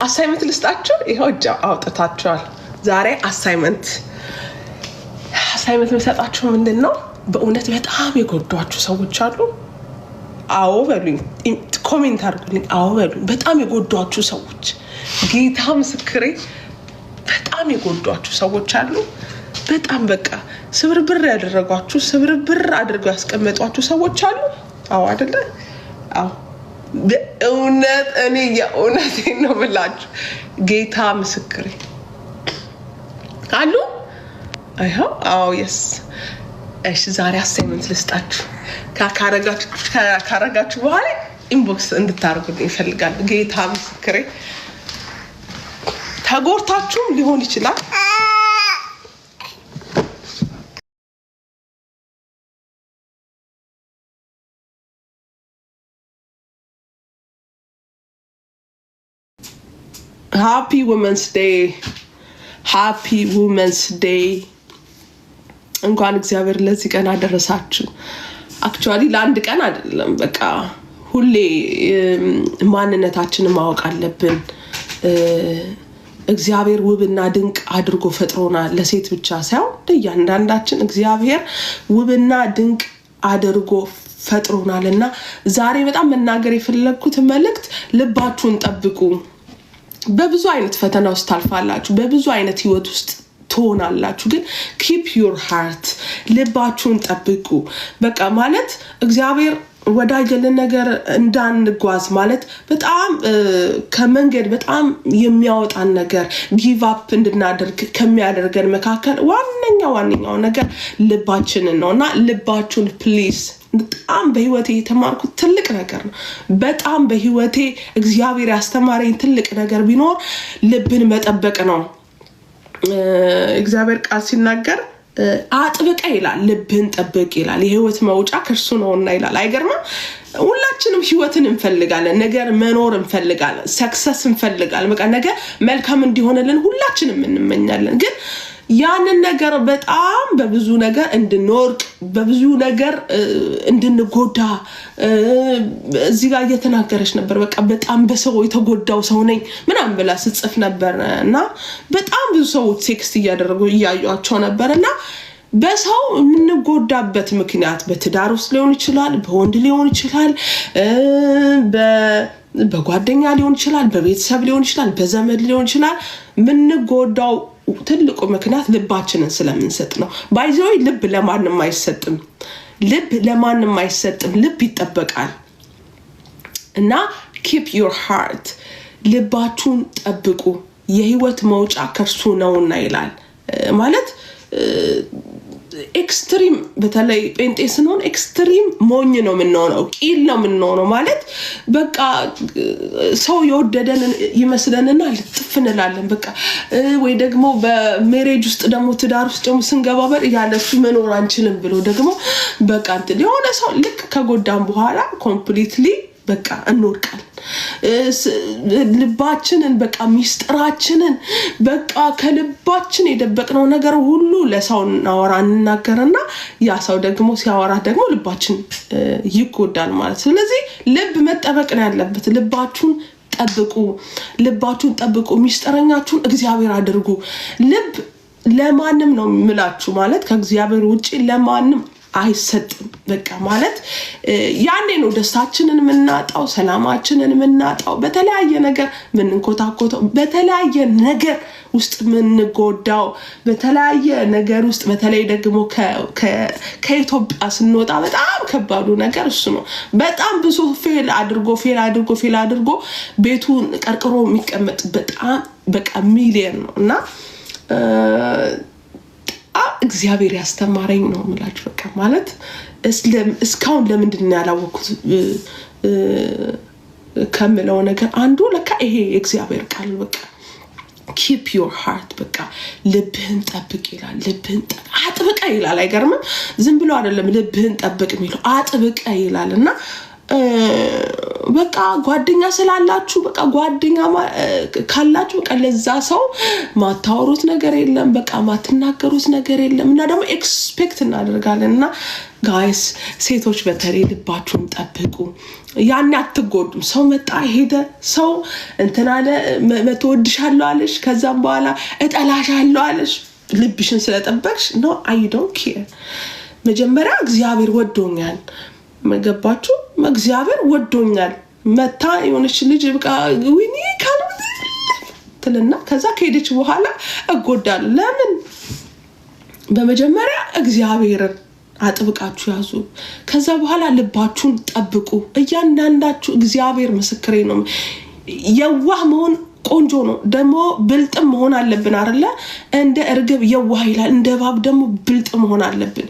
አሳይመንት ልስጣችሁ። ይሄው እጃ አውጥታችኋል። ዛሬ አሳይመንት የምሰጣችሁ ምንድነው? በእውነት በጣም የጎዷችሁ ሰዎች አሉ። አዎ በሉኝ፣ ኮሜንት አድርጉልኝ። አዎ በሉኝ። በጣም የጎዷችሁ ሰዎች፣ ጌታ ምስክሬ፣ በጣም የጎዷችሁ ሰዎች አሉ። በጣም በቃ ስብርብር ያደረጓችሁ፣ ስብርብር አድርገው ያስቀመጧችሁ ሰዎች አሉ። አዎ አይደለ? አዎ በእውነት እኔ የእውነቴን ነው ብላችሁ ጌታ ምስክሬ አሉ። አዎ የስ እሺ፣ ዛሬ አሳይመንት ልስጣችሁ። ካረጋችሁ በኋላ ኢንቦክስ እንድታርጉልኝ ይፈልጋል። ጌታ ምስክሬ ተጎርታችሁም ሊሆን ይችላል። ሃፒ ውመንስ ዴይ፣ ሃፒ ውመንስ ዴይ። እንኳን እግዚአብሔር ለዚህ ቀን አደረሳችሁ። አክቹዋሊ ለአንድ ቀን አይደለም፣ በቃ ሁሌ ማንነታችንን ማወቅ አለብን። እግዚአብሔር ውብና ድንቅ አድርጎ ፈጥሮናል። ለሴት ብቻ ሳይሆን ለእያንዳንዳችን እግዚአብሔር ውብና ድንቅ አድርጎ ፈጥሮናል እና ዛሬ በጣም መናገር የፈለግኩት መልእክት ልባችሁን ጠብቁ። በብዙ አይነት ፈተና ውስጥ ታልፋላችሁ፣ በብዙ አይነት ህይወት ውስጥ ትሆናላችሁ። ግን ኪፕ ዩር ሃርት፣ ልባችሁን ጠብቁ። በቃ ማለት እግዚአብሔር ወዳጀልን ነገር እንዳንጓዝ ማለት በጣም ከመንገድ በጣም የሚያወጣን ነገር ጊቭ አፕ እንድናደርግ ከሚያደርገን መካከል ዋነኛው ነገር ልባችንን ነው እና ልባችሁን ፕሊዝ። በጣም በህይወቴ የተማርኩት ትልቅ ነገር ነው። በጣም በህይወቴ እግዚአብሔር ያስተማረኝ ትልቅ ነገር ቢኖር ልብን መጠበቅ ነው። እግዚአብሔር ቃል ሲናገር አጥብቀ ይላል፣ ልብህን ጠብቅ ይላል። የህይወት መውጫ ከእርሱ ነውና ይላል። አይገርምም? ሁላችንም ህይወትን እንፈልጋለን፣ ነገር መኖር እንፈልጋለን፣ ሰክሰስ እንፈልጋለን። በቃ ነገር መልካም እንዲሆንልን ሁላችንም እንመኛለን። ግን ያንን ነገር በጣም በብዙ ነገር እንድንወርቅ፣ በብዙ ነገር እንድንጎዳ እዚህ ጋር እየተናገረች ነበር። በቃ በጣም በሰው የተጎዳው ሰው ነኝ ምናምን ብላ ስጽፍ ነበር እና በጣም ብዙ ሰዎች ቴክስት እያደረጉ እያዩቸው ነበር እና በሰው የምንጎዳበት ምክንያት በትዳር ውስጥ ሊሆን ይችላል፣ በወንድ ሊሆን ይችላል፣ በጓደኛ ሊሆን ይችላል፣ በቤተሰብ ሊሆን ይችላል፣ በዘመድ ሊሆን ይችላል። የምንጎዳው ትልቁ ምክንያት ልባችንን ስለምንሰጥ ነው። ባይዘው ልብ ለማንም አይሰጥም። ልብ ይጠበቃል እና keep your heart፣ ልባችሁን ጠብቁ፣ የህይወት መውጫ ከርሱ ነውና ይላል። ማለት ኤክስትሪም በተለይ ጴንጤ ስንሆን ኤክስትሪም ሞኝ ነው የምንሆነው፣ ቂል ነው የምንሆነው። ማለት በቃ ሰው የወደደን ይመስለንና ልጥፍ እንላለን በቃ። ወይ ደግሞ በሜሬጅ ውስጥ ደግሞ ትዳር ውስጥ ደግሞ ስንገባበር ያለሱ መኖር አንችልም ብሎ ደግሞ በቃ እንትን የሆነ ሰው ልክ ከጎዳን በኋላ ኮምፕሊትሊ በቃ እንወርቃለን። ልባችንን በቃ ሚስጥራችንን በቃ ከልባችን የደበቅነው ነገር ሁሉ ለሰው እናወራና ያ ሰው ደግሞ ሲያወራ ደግሞ ልባችን ይጎዳል ማለት። ስለዚህ ልብ መጠበቅ ነው ያለበት። ልባችሁን ጠብቁ፣ ሚስጥረኛችሁን እግዚአብሔር አድርጉ። ልብ ለማንም ነው የምላችሁ፣ ማለት ከእግዚአብሔር ውጪ ለማንም አይሰጥም። በቃ ማለት ያኔ ነው ደስታችንን የምናጣው፣ ሰላማችንን የምናጣው፣ በተለያየ ነገር ምንንኮታኮተው፣ በተለያየ ነገር ውስጥ ምንጎዳው፣ በተለያየ ነገር ውስጥ በተለይ ደግሞ ከኢትዮጵያ ስንወጣ በጣም ከባዱ ነገር እሱ ነው። በጣም ብዙ ፌል አድርጎ ቤቱን ቀርቅሮ የሚቀመጥ በጣም በቃ ሚሊየን ነው እና እግዚአብሔር ያስተማረኝ ነው የምላችሁ። በቃ ማለት እስካሁን ለምንድን ነው ያላወቅኩት ከምለው ነገር አንዱ ለካ ይሄ የእግዚአብሔር ቃል በቃ keep your heart፣ በቃ ልብህን ጠብቅ ይላል። ልብህን አጥብቀ ይላል። አይገርምም? ዝም ብሎ አይደለም ልብህን ጠብቅ የሚለው፣ አጥብቀ ይላል እና በቃ ጓደኛ ስላላችሁ በቃ ጓደኛ ካላችሁ በቃ ለዛ ሰው ማታወሩት ነገር የለም፣ በቃ ማትናገሩት ነገር የለም እና ደግሞ ኤክስፔክት እናደርጋለን እና ጋይስ ሴቶች በተለይ ልባችሁን ጠብቁ። ያን አትጎዱም። ሰው መጣ ሄደ፣ ሰው እንተናለ መተወድሻለሁ አለሽ፣ ከዛም በኋላ እጠላሻለሁ አለሽ። ልብሽን ስለጠበቅሽ ነው አይ ዶንት ኬር። መጀመሪያ እግዚአብሔር ወዶኛል፣ መገባችሁ? እግዚአብሔር ወዶኛል። መታ የሆነች ልጅ በቃ ወይኔ ትልና ከዛ ከሄደች በኋላ እጎዳለሁ። ለምን? በመጀመሪያ እግዚአብሔርን አጥብቃችሁ ያዙ። ከዛ በኋላ ልባችሁን ጠብቁ። እያንዳንዳችሁ እግዚአብሔር ምስክሬ ነው። የዋህ መሆን ቆንጆ ነው። ደግሞ ብልጥ መሆን አለብን አይደለ? እንደ እርግብ የዋህ ይላል፣ እንደ እባብ ደግሞ ብልጥ መሆን አለብን።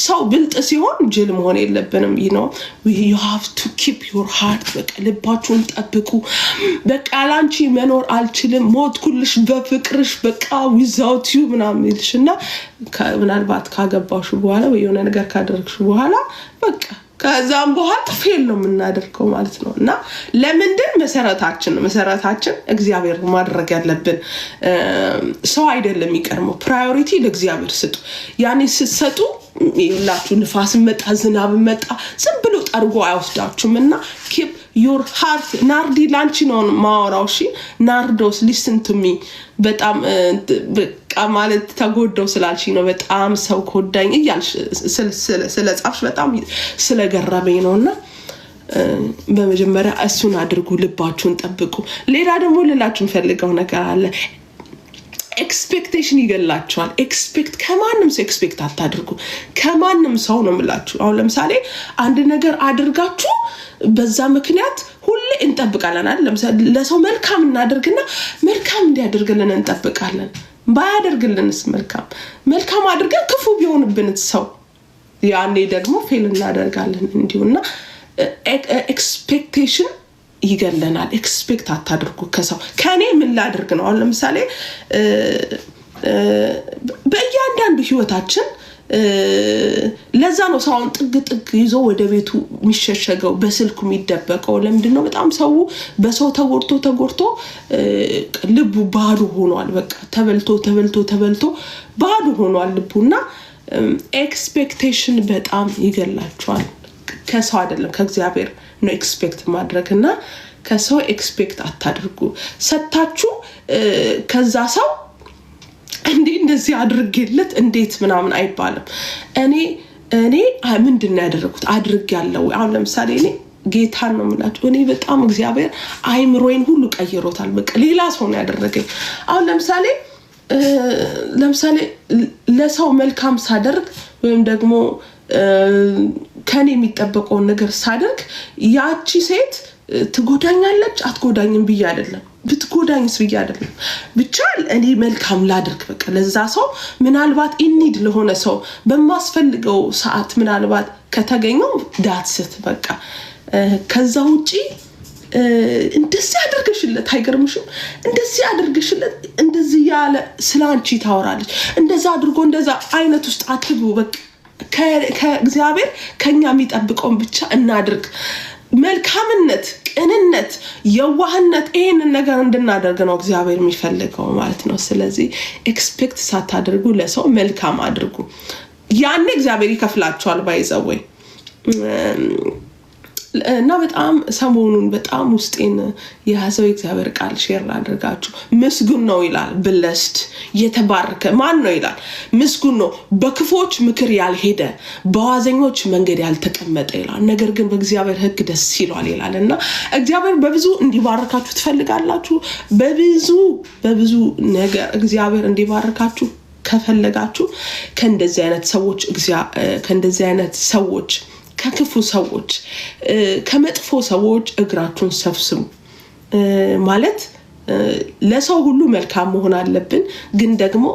ሰው ብልጥ ሲሆን ጅል መሆን የለብንም። you have to keep your heart። በቃ ልባችሁን ጠብቁ። በቃ ላንቺ መኖር አልችልም፣ ሞትኩልሽ በፍቅርሽ፣ በቃ without you ምናምን ይልሽና ምናልባት ካገባሹ በኋላ ወይ የሆነ ነገር ካደረግሽ በኋላ በቃ ከዛም በኋላ ፌል ነው የምናደርገው ማለት ነው። እና ለምንድን መሰረታችን እግዚአብሔር ማድረግ ያለብን ሰው አይደለም የሚቀርመው። ፕራዮሪቲ ለእግዚአብሔር ስጡ። ያኔ ስትሰጡ ይላችሁ ንፋስ መጣ ዝናብ መጣ ዝም ብሎ ጠርጎ አይወስዳችሁም። እና keep your heart። ናርዲ ላንቺ ነው ማወራው። እሺ ናርዶስ listen to me። በጣም በቃ ማለት ተጎደው ስላልሽ ነው በጣም ሰው ኮዳኝ እያልሽ ስለጻፍሽ በጣም ስለገረመኝ ነውና በመጀመሪያ እሱን አድርጉ፣ ልባችሁን ጠብቁ። ሌላ ደግሞ ልላችሁ ፈልገው ነገር አለ። ኤክስፔክቴሽን ይገላችኋል። ከማንም ሰው ኤክስፔክት አታድርጉ። ከማንም ሰው ነው የምላችሁ። አሁን ለምሳሌ አንድ ነገር አድርጋችሁ በዛ ምክንያት ሁሌ እንጠብቃለን አይደል? ለምሳሌ ለሰው መልካም እናደርግና መልካም እንዲያደርግልን እንጠብቃለን። ባያደርግልንስ መልካም አድርገን ክፉ ቢሆንብን ሰው ያኔ ደግሞ ፌል እናደርጋለን እንዲሁና ኤክስፔክቴሽን ይገለናል። ኤክስፔክት አታድርጉ ከሰው። ከኔ ምን ላድርግ ነው? አሁን ለምሳሌ በእያንዳንዱ ህይወታችን ለዛ ነው ሰውን ጥግ ይዞ ወደ ቤቱ የሚሸሸገው፣ በስልኩ የሚደበቀው። ለምንድን ነው? በጣም ሰው በሰው ተጎርቶ ልቡ ባዶ ሆኗል። በቃ ተበልቶ ባዶ ሆኗል ልቡና ኤክስፔክቴሽን በጣም ይገላችኋል። ከሰው አይደለም ከእግዚአብሔር ነው ኤክስፔክት ማድረግና ከሰው ኤክስፔክት አታድርጉ። ሰጣችሁ ከዛ ሰው እንደዚህ አድርጌለት እንዴት ምናምን አይባልም። እኔ ምንድነው ያደረኩት አድርጌያለሁ። አሁን ለምሳሌ እኔ ጌታን ነው የምላችሁ። እኔ በጣም እግዚአብሔር አይምሮዬን ሁሉ ቀይሮታል። በቃ ሌላ ሰው ነው ያደረገኝ። አሁን ለምሳሌ ለሰው መልካም ሳደርግ ወይም ደግሞ ከኔ የሚጠበቀውን ነገር ሳደርግ ያቺ ሴት ትጎዳኛለች አትጎዳኝም ብዬ አይደለም፣ ብትጎዳኝስ ብዬ አይደለም። ብቻ እኔ መልካም ላድርግ በቃ ለዛ ሰው። ምናልባት ኢኒድ ለሆነ ሰው በማስፈልገው ሰዓት ምናልባት ከተገኘው ዳትስት በቃ። ከዛ ውጪ እንደዚህ አድርገሽለት አይገርምሽም? እንደዚህ አድርገሽለት እንደዚህ ያለ ስላንቺ ታወራለች። እንደዛ አድርጎ እንደዛ አይነት ውስጥ አትግቡ። በቃ ከእግዚአብሔር ከኛ የሚጠብቀውን ብቻ እናድርግ። መልካምነት፣ ቅንነት፣ የዋህነት ይሄንን ነገር እንድናደርግ ነው እግዚአብሔር የሚፈልገው ማለት ነው። ስለዚህ ኤክስፔክት ሳታደርጉ ለሰው መልካም አድርጉ። ያኔ እግዚአብሔር ይከፍላችኋል። ባይዘወይ እና በጣም ሰሞኑን በጣም ውስጤን የያዘው እግዚአብሔር ቃል ሼር አድርጋችሁ ምስጉን ነው ይላል። ብለስድ የተባረከ ማን ነው ይላል? ምስጉን ነው በክፎች ምክር ያልሄደ በዋዘኞች መንገድ ያልተቀመጠ ይላል። ነገር ግን በእግዚአብሔር ሕግ ደስ ይላል ይላል። እና እግዚአብሔር በብዙ እንዲባርካችሁ ትፈልጋላችሁ። በብዙ ነገር እግዚአብሔር እንዲባርካችሁ ከፈለጋችሁ ከእንደዚህ አይነት ሰዎች ከክፉ ሰዎች ከመጥፎ ሰዎች እግራችሁን ሰብስቡ። ማለት ለሰው ሁሉ መልካም መሆን አለብን፣ ግን ደግሞ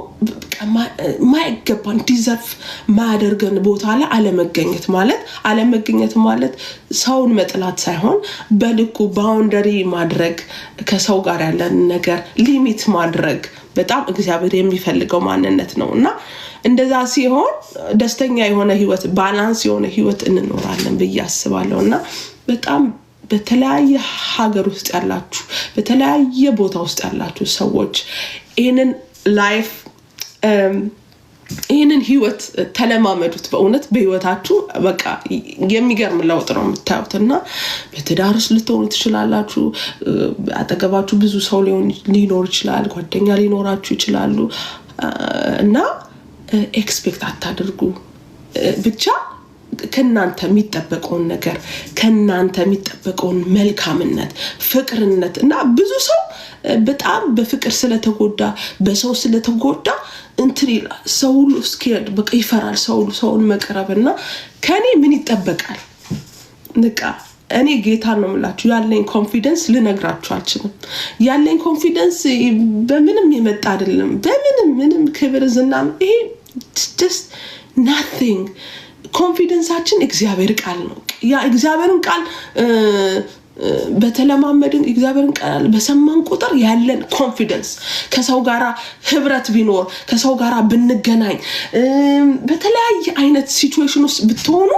ማይገባን ዲዘርቭ ማያደርገን ቦታ ላይ አለመገኘት ማለት ሰውን መጥላት ሳይሆን በልኩ ባውንደሪ ማድረግ፣ ከሰው ጋር ያለን ነገር ሊሚት ማድረግ በጣም እግዚአብሔር የሚፈልገው ማንነት ነውና እንደዛ ሲሆን ደስተኛ የሆነ ህይወት፣ ባላንስ የሆነ ህይወት እንኖራለን ብዬ አስባለሁና በጣም በተለያየ ሀገር ውስጥ ያላችሁ በተለያየ ቦታ ውስጥ ያላችሁ ሰዎች ይሄንን ላይፍ ይህንን ህይወት ተለማመዱት። በእውነት በህይወታችሁ በቃ የሚገርም ለውጥ ነው የምታዩትና በትዳር ውስጥ ልትሆኑ ትችላላችሁ። አጠገባችሁ ብዙ ሰው ሊኖር ይችላል፣ ጓደኛ ሊኖራችሁ ይችላሉ እና ኤክስፔክት አታድርጉ። ብቻ ከናንተ የሚጠበቀውን ነገር ከናንተ የሚጠበቀውን መልካምነት፣ ፍቅርነት እና ብዙ ሰው በጣም በፍቅር ስለተጎዳ በሰው ስለተጎዳ እንትን ይላል። ሰው ሁሉ ስኬርድ በቃ ይፈራል ሰውን መቅረብና ከኔ ምን ይጠበቃል? ንቃ እኔ ጌታ ነው የምላችሁ ያለኝ ኮንፊደንስ ልነግራችሁ አልችልም። ያለኝ ኮንፊደንስ በምንም የመጣ አይደለም። ምንም ክብር ዝና ይሄ just nothing። ኮንፊደንሳችን እግዚአብሔር ቃል ነው። ያ እግዚአብሔርን ቃል በተለማመድን እግዚአብሔርን ቃል በሰማን ቁጥር ያለን ኮንፊደንስ ከሰው ጋራ ህብረት ቢኖር ከሰው ጋራ ብንገናኝ በተለያየ አይነት ሲቹዌሽን ውስጥ ብትሆኑ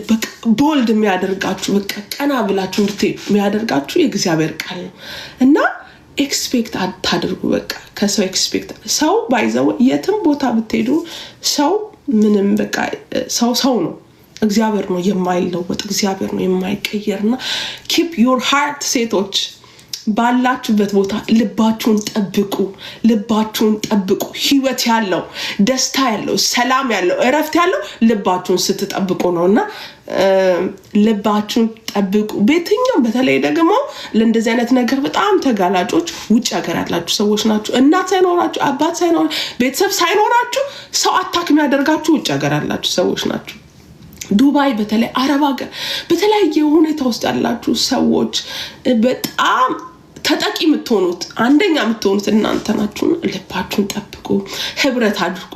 በቃ ቦልድ የሚያደርጋችሁ በቃ ቀና ብላችሁ እንድትሄዱ የሚያደርጋችሁ የእግዚአብሔር ቃል ነው እና ኤክስፔክት አታድርጉ። በቃ ከሰው ኤክስፔክት ሰው ባይዘው የትም ቦታ ብትሄዱ ሰው ምንም በቃ ሰው ነው። እግዚአብሔር ነው የማይለወጥ፣ እግዚአብሔር ነው የማይቀየርና keep your heart ሴቶች ባላችሁበት ቦታ ልባችሁን ጠብቁ። ህይወት ያለው ደስታ ያለው ሰላም ያለው እረፍት ያለው ልባችሁን ስትጠብቁ ነውና ልባችሁን ጠብቁ። በየትኛው በተለይ ደግሞ ለእንደዚህ አይነት ነገር በጣም ተጋላጮች ውጭ ሀገር ያላችሁ ሰዎች ናችሁ። እናት ሳይኖራችሁ አባት ሳይኖራችሁ ቤተሰብ ሳይኖራችሁ ሰው አታክ የሚያደርጋችሁ ውጭ ሀገር ያላችሁ ሰዎች ናችሁ። ዱባይ በተለይ አረብ ሀገር በተለያየ ሁኔታ ውስጥ ያላችሁ ሰዎች በጣም ተጠቂ የምትሆኑት አንደኛ የምትሆኑት እናንተ ናችሁ። ልባችሁን ጠብቁ፣ ህብረት አድርጉ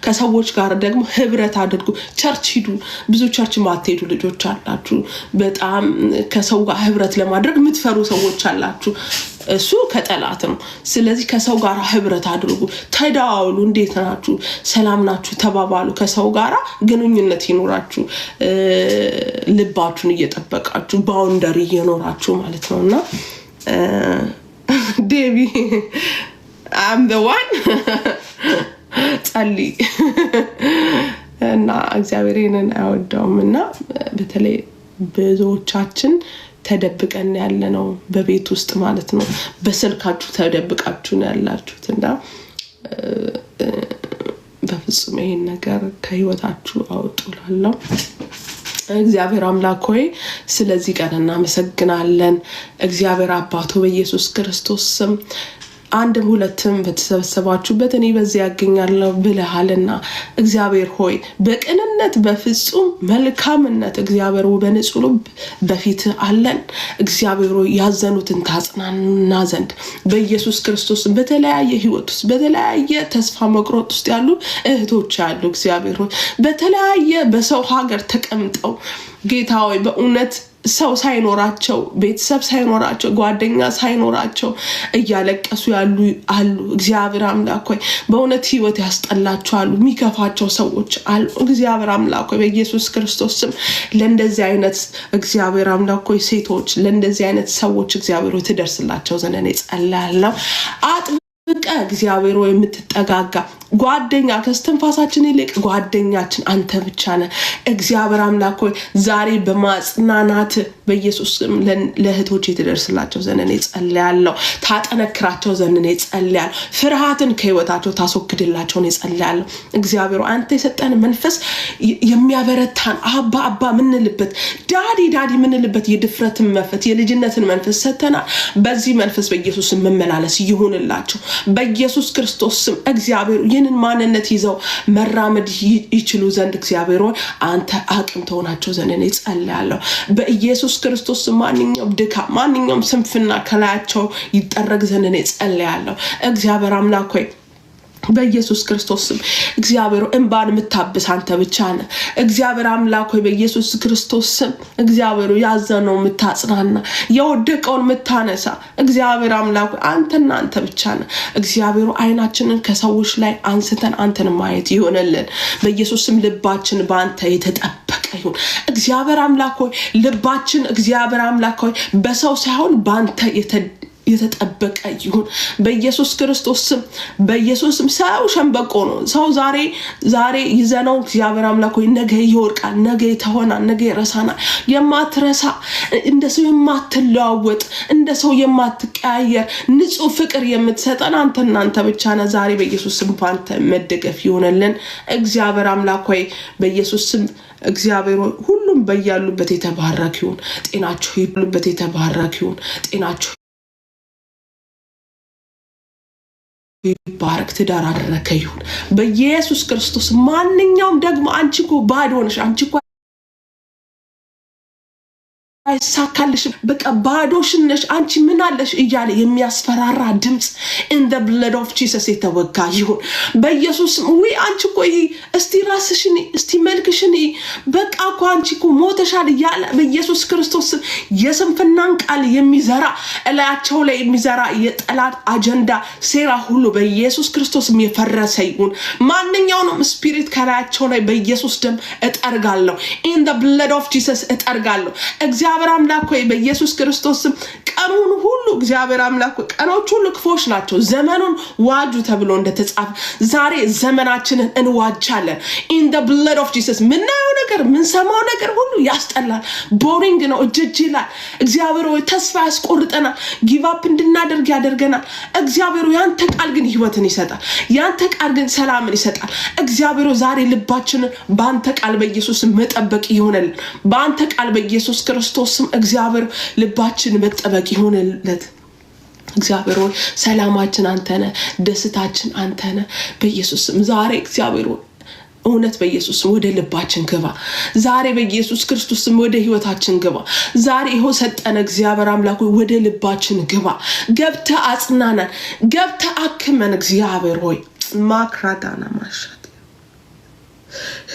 ከሰዎች ጋር ደግሞ ህብረት አድርጉ። ቸርች ሂዱ። ብዙ ቸርች ማትሄዱ ልጆች አላችሁ። በጣም ከሰው ጋር ህብረት ለማድረግ የምትፈሩ ሰዎች አላችሁ። እሱ ከጠላት ነው። ስለዚህ ከሰው ጋር ህብረት አድርጉ፣ ተደዋውሉ። እንዴት ናችሁ? ሰላም ናችሁ? ተባባሉ። ከሰው ጋር ግንኙነት ይኖራችሁ፣ ልባችሁን እየጠበቃችሁ ባውንደሪ እየኖራችሁ ማለት ነውና ዴቪ I'm the one ጸልይ እና እግዚአብሔርን አይወደውምና በተለይ ብዙዎቻችን ተደብቀን ያለ ነው በቤት ውስጥ ማለት ነው። በስልካችሁ ተደብቃችሁ ነው ያላችሁትና በፍጹም ይሄን ነገር ከህይወታችሁ አውጡላለው። እግዚአብሔር አምላክ ሆይ ስለዚህ ቀን እናመሰግናለን። እግዚአብሔር አባቶ በኢየሱስ ክርስቶስ ስም አንድም ሁለትም በተሰበሰባችሁበት እኔ በዚህ ያገኛለሁ ብለሃልና እግዚአብሔር ሆይ በቅንነት በፍጹም መልካምነት እግዚአብሔር በንጹህ ልብ በፊት አለን። እግዚአብሔር ሆይ ያዘኑትን ታጽናና ዘንድ በኢየሱስ ክርስቶስ በተለያየ ህይወት ውስጥ በተለያየ ተስፋ መቁረጥ ውስጥ ያሉ እህቶች ያሉ እግዚአብሔር ሆይ በተለያየ በሰው ሀገር ተቀምጠው ጌታ ሆይ በእውነት ሰው ሳይኖራቸው ቤተሰብ ሳይኖራቸው ጓደኛ ሳይኖራቸው እያለቀሱ ያሉ አሉ። እግዚአብሔር አምላክ ሆይ በእውነት ህይወት ያስጠላቸዋል፣ የሚከፋቸው ሰዎች አሉ። እግዚአብሔር አምላክ ሆይ በኢየሱስ ክርስቶስ ስም ለእንደዚህ አይነት እግዚአብሔር አምላክ ሆይ ሴቶች ለእንደዚህ አይነት ሰዎች እግዚአብሔር ሆይ ትደርስላቸው ዘንድ እኔ ጸልያለሁ። በቃ እግዚአብሔር ሆይ የምትጠጋጋ ጓደኛ ከስተንፋሳችን ይልቅ ጓደኛችን አንተ ብቻ ነህ። እግዚአብሔር አምላክ ሆይ ዛሬ በማጽናናት በኢየሱስ ለእህቶቼ ትደርስላቸው ዘንድ እኔ ጸልያለሁ። ታጠነክራቸው ዘንድ እኔ ጸልያለሁ። ፍርሃትን ከህይወታቸው ታስወግድላቸው እኔ ጸልያለሁ። እግዚአብሔር አንተ የሰጠን መንፈስ የሚያበረታን አባ ምንልበት ዳዲ ምንልበት የድፍረትን መንፈስ የልጅነትን መንፈስ ሰተናል። በዚህ መንፈስ በኢየሱስ መመላለስ ይሁንላቸው በኢየሱስ ክርስቶስ ስም። እግዚአብሔር ይህንን ማንነት ይዘው መራመድ ይችሉ ዘንድ እግዚአብሔር ሆይ አንተ አቅም ተሆናቸው ዘንድ እኔ ጸልያለሁ በኢየሱስ ክርስቶስ። ማንኛውም ድካም ማንኛውም ስንፍና ከላያቸው ይጠረግ ዘንድ እኔ ጸልያለሁ። እግዚአብሔር አምላክ ሆይ በኢየሱስ ክርስቶስ ስም እግዚአብሔር እንባን የምታብስ አንተ ብቻ ነህ። እግዚአብሔር አምላክ ሆይ በኢየሱስ ክርስቶስ ስም እግዚአብሔር ያዘነው የምታጽናና የወደቀውን የምታነሳ እግዚአብሔር አምላክ አንተና አንተ ብቻ ነህ። እግዚአብሔር አይናችንን ከሰዎች ላይ አንስተን አንተን ማየት ይሆነልን በኢየሱስ ስም። ልባችን በአንተ የተጠበቀ ይሁን እግዚአብሔር አምላክ ሆይ ልባችን እግዚአብሔር አምላክ ሆይ በሰው ሳይሆን በአንተ የተጠበቀ ይሁን በኢየሱስ ክርስቶስ ስም። በኢየሱስ ስም ሰው ሸምበቆ ነው። ሰው ዛሬ ይዘነው እግዚአብሔር አምላክ ሆይ ነገ ይወርቃል፣ ነገ ይተሆናል፣ ነገ ይረሳናል። የማትረሳ እንደ ሰው የማትለዋወጥ እንደ ሰው የማትቀያየር ንጹህ ፍቅር የምትሰጠን አንተ ብቻ ነህ። ዛሬ በኢየሱስ ስም ባንተ መደገፍ ይሆነልን እግዚአብሔር አምላክ ሆይ በኢየሱስ ስም። እግዚአብሔር ሁሉም በያሉበት የተባረክ ይሁን። ጤናቸው ይብሉበት የተባረክ ይሁን። ጤናቸው ይባረክ። ትዳር አደረከ ይሁን በኢየሱስ ክርስቶስ። ማንኛውም ደግሞ አንቺ እኮ ባዶ ነሽ፣ አንቺ እኮ አይሳካልሽ በቃ ባዶሽን ነሽ አንቺ ምን አለሽ እያለ የሚያስፈራራ ድምጽ in the blood of Jesus የተወጋ ይሁን በኢየሱስ ወይ አንቺ እኮ እስቲ ራስሽን እስቲ መልክሽን በቃ እኮ አንቺ እኮ ሞተሻል እያለ በኢየሱስ ክርስቶስ የስንፍናን ቃል የሚዘራ እላያቸው ላይ የሚዘራ የጠላት አጀንዳ ሴራ ሁሉ በኢየሱስ ክርስቶስ የፈረሰ ይሁን። ማንኛውንም ስፒሪት ከላያቸው ላይ በኢየሱስ ደም እጠርጋለሁ in the blood of Jesus እጠርጋለሁ። እግዚአብሔር አምላክ ሆይ በኢየሱስ ክርስቶስ ቀኑን ሁሉ እግዚአብሔር አምላክ ሆይ ቀኖች ሁሉ ክፎች ናቸው፣ ዘመኑን ዋጁ ተብሎ እንደተጻፈ ዛሬ ዘመናችንን እንዋጃለን in the blood of Jesus። ምናየው ነገር ምንሰማው ነገር ሁሉ ያስጠላል፣ ቦሪንግ ነው፣ እጅ ይላል። እግዚአብሔር ሆይ ተስፋ ያስቆርጠናል፣ ጊቭ አፕ እንድናደርግ ያደርገናል። እግዚአብሔር ሆይ ያንተ ቃል ግን ህይወትን ይሰጣል፣ ያንተ ቃል ግን ሰላምን ይሰጣል። እግዚአብሔር ሆይ ዛሬ ልባችንን ባንተ ቃል በኢየሱስ መጠበቅ ይሆነልን፣ ባንተ ቃል በኢየሱስ ክርስቶስ እግዚአብሔር ልባችን መጠበቅ ይሆንለት። እግዚአብሔር ሆይ ሰላማችን አንተ ነህ፣ ደስታችን አንተ ነህ በኢየሱስ ስም። ዛሬ እግዚአብሔር ሆይ እውነት በኢየሱስ ስም ወደ ልባችን ግባ። ዛሬ በኢየሱስ ክርስቶስ ስም ወደ ህይወታችን ግባ። ዛሬ ይኸው ሰጠን እግዚአብሔር አምላክ ሆይ ወደ ልባችን ግባ። ገብተህ አጽናናን፣ ገብተህ አክመን እግዚአብሔር ሆይ ማክራዳና ማሻት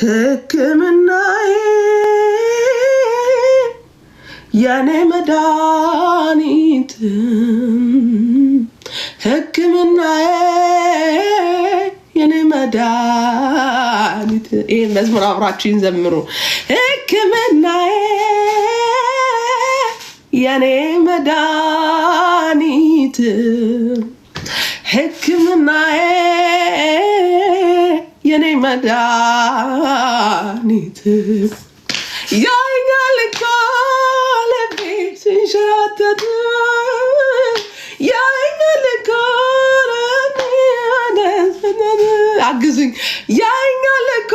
ሕክምናዬ የኔ መድኃኒት ሕክምናዬ የኔ መድኃኒት። ይህ መዝሙር አብራችሁን ዘምሩ። ሕክምናዬ የኔ መድኃኒት ሕክምናዬ የኔ መድኃኒት ያኛል እኮ ልቤ ሲንሸራተት ያኛል እኮ አግዙኝ ያኛል እኮ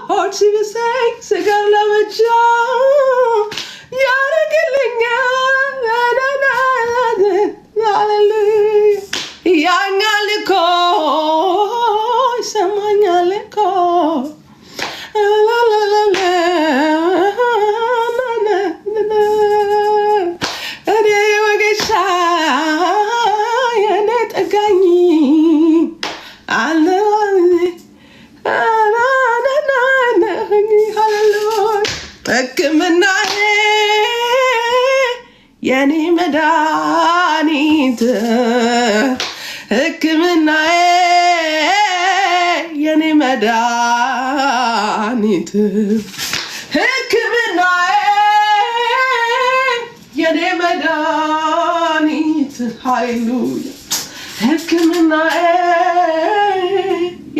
ሆድ ሲብሰኝ ስጋር ለብቻ ያረግልኛል ያኛል እኮ ይሰማኛል እኮ እኔ ወገሻ የኔ ጠጋኝ አለ ሕክምናዬ የኔ መድኃኒት ሕክምናዬ የኔ መድኃኒት ሕክምናዬ የኔ መድኃኒት ሃሌሉያ ሕክምናዬ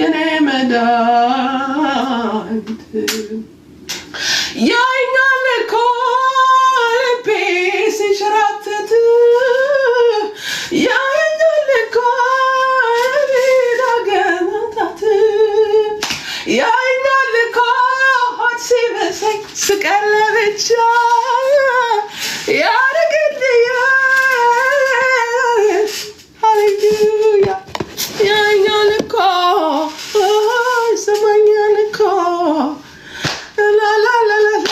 የኔ መድኃኒት ያኛል እኮ ልቤ ሲንሸራተት ያኛል እኮ ዳገናታት ያኛል እኮ ሆድ ሲበሰኝ ስቀር ለብቻ ያረግልኛል ሃሌሉያ ያኛል እኮ ይሰማኛል እኮ ላላላላ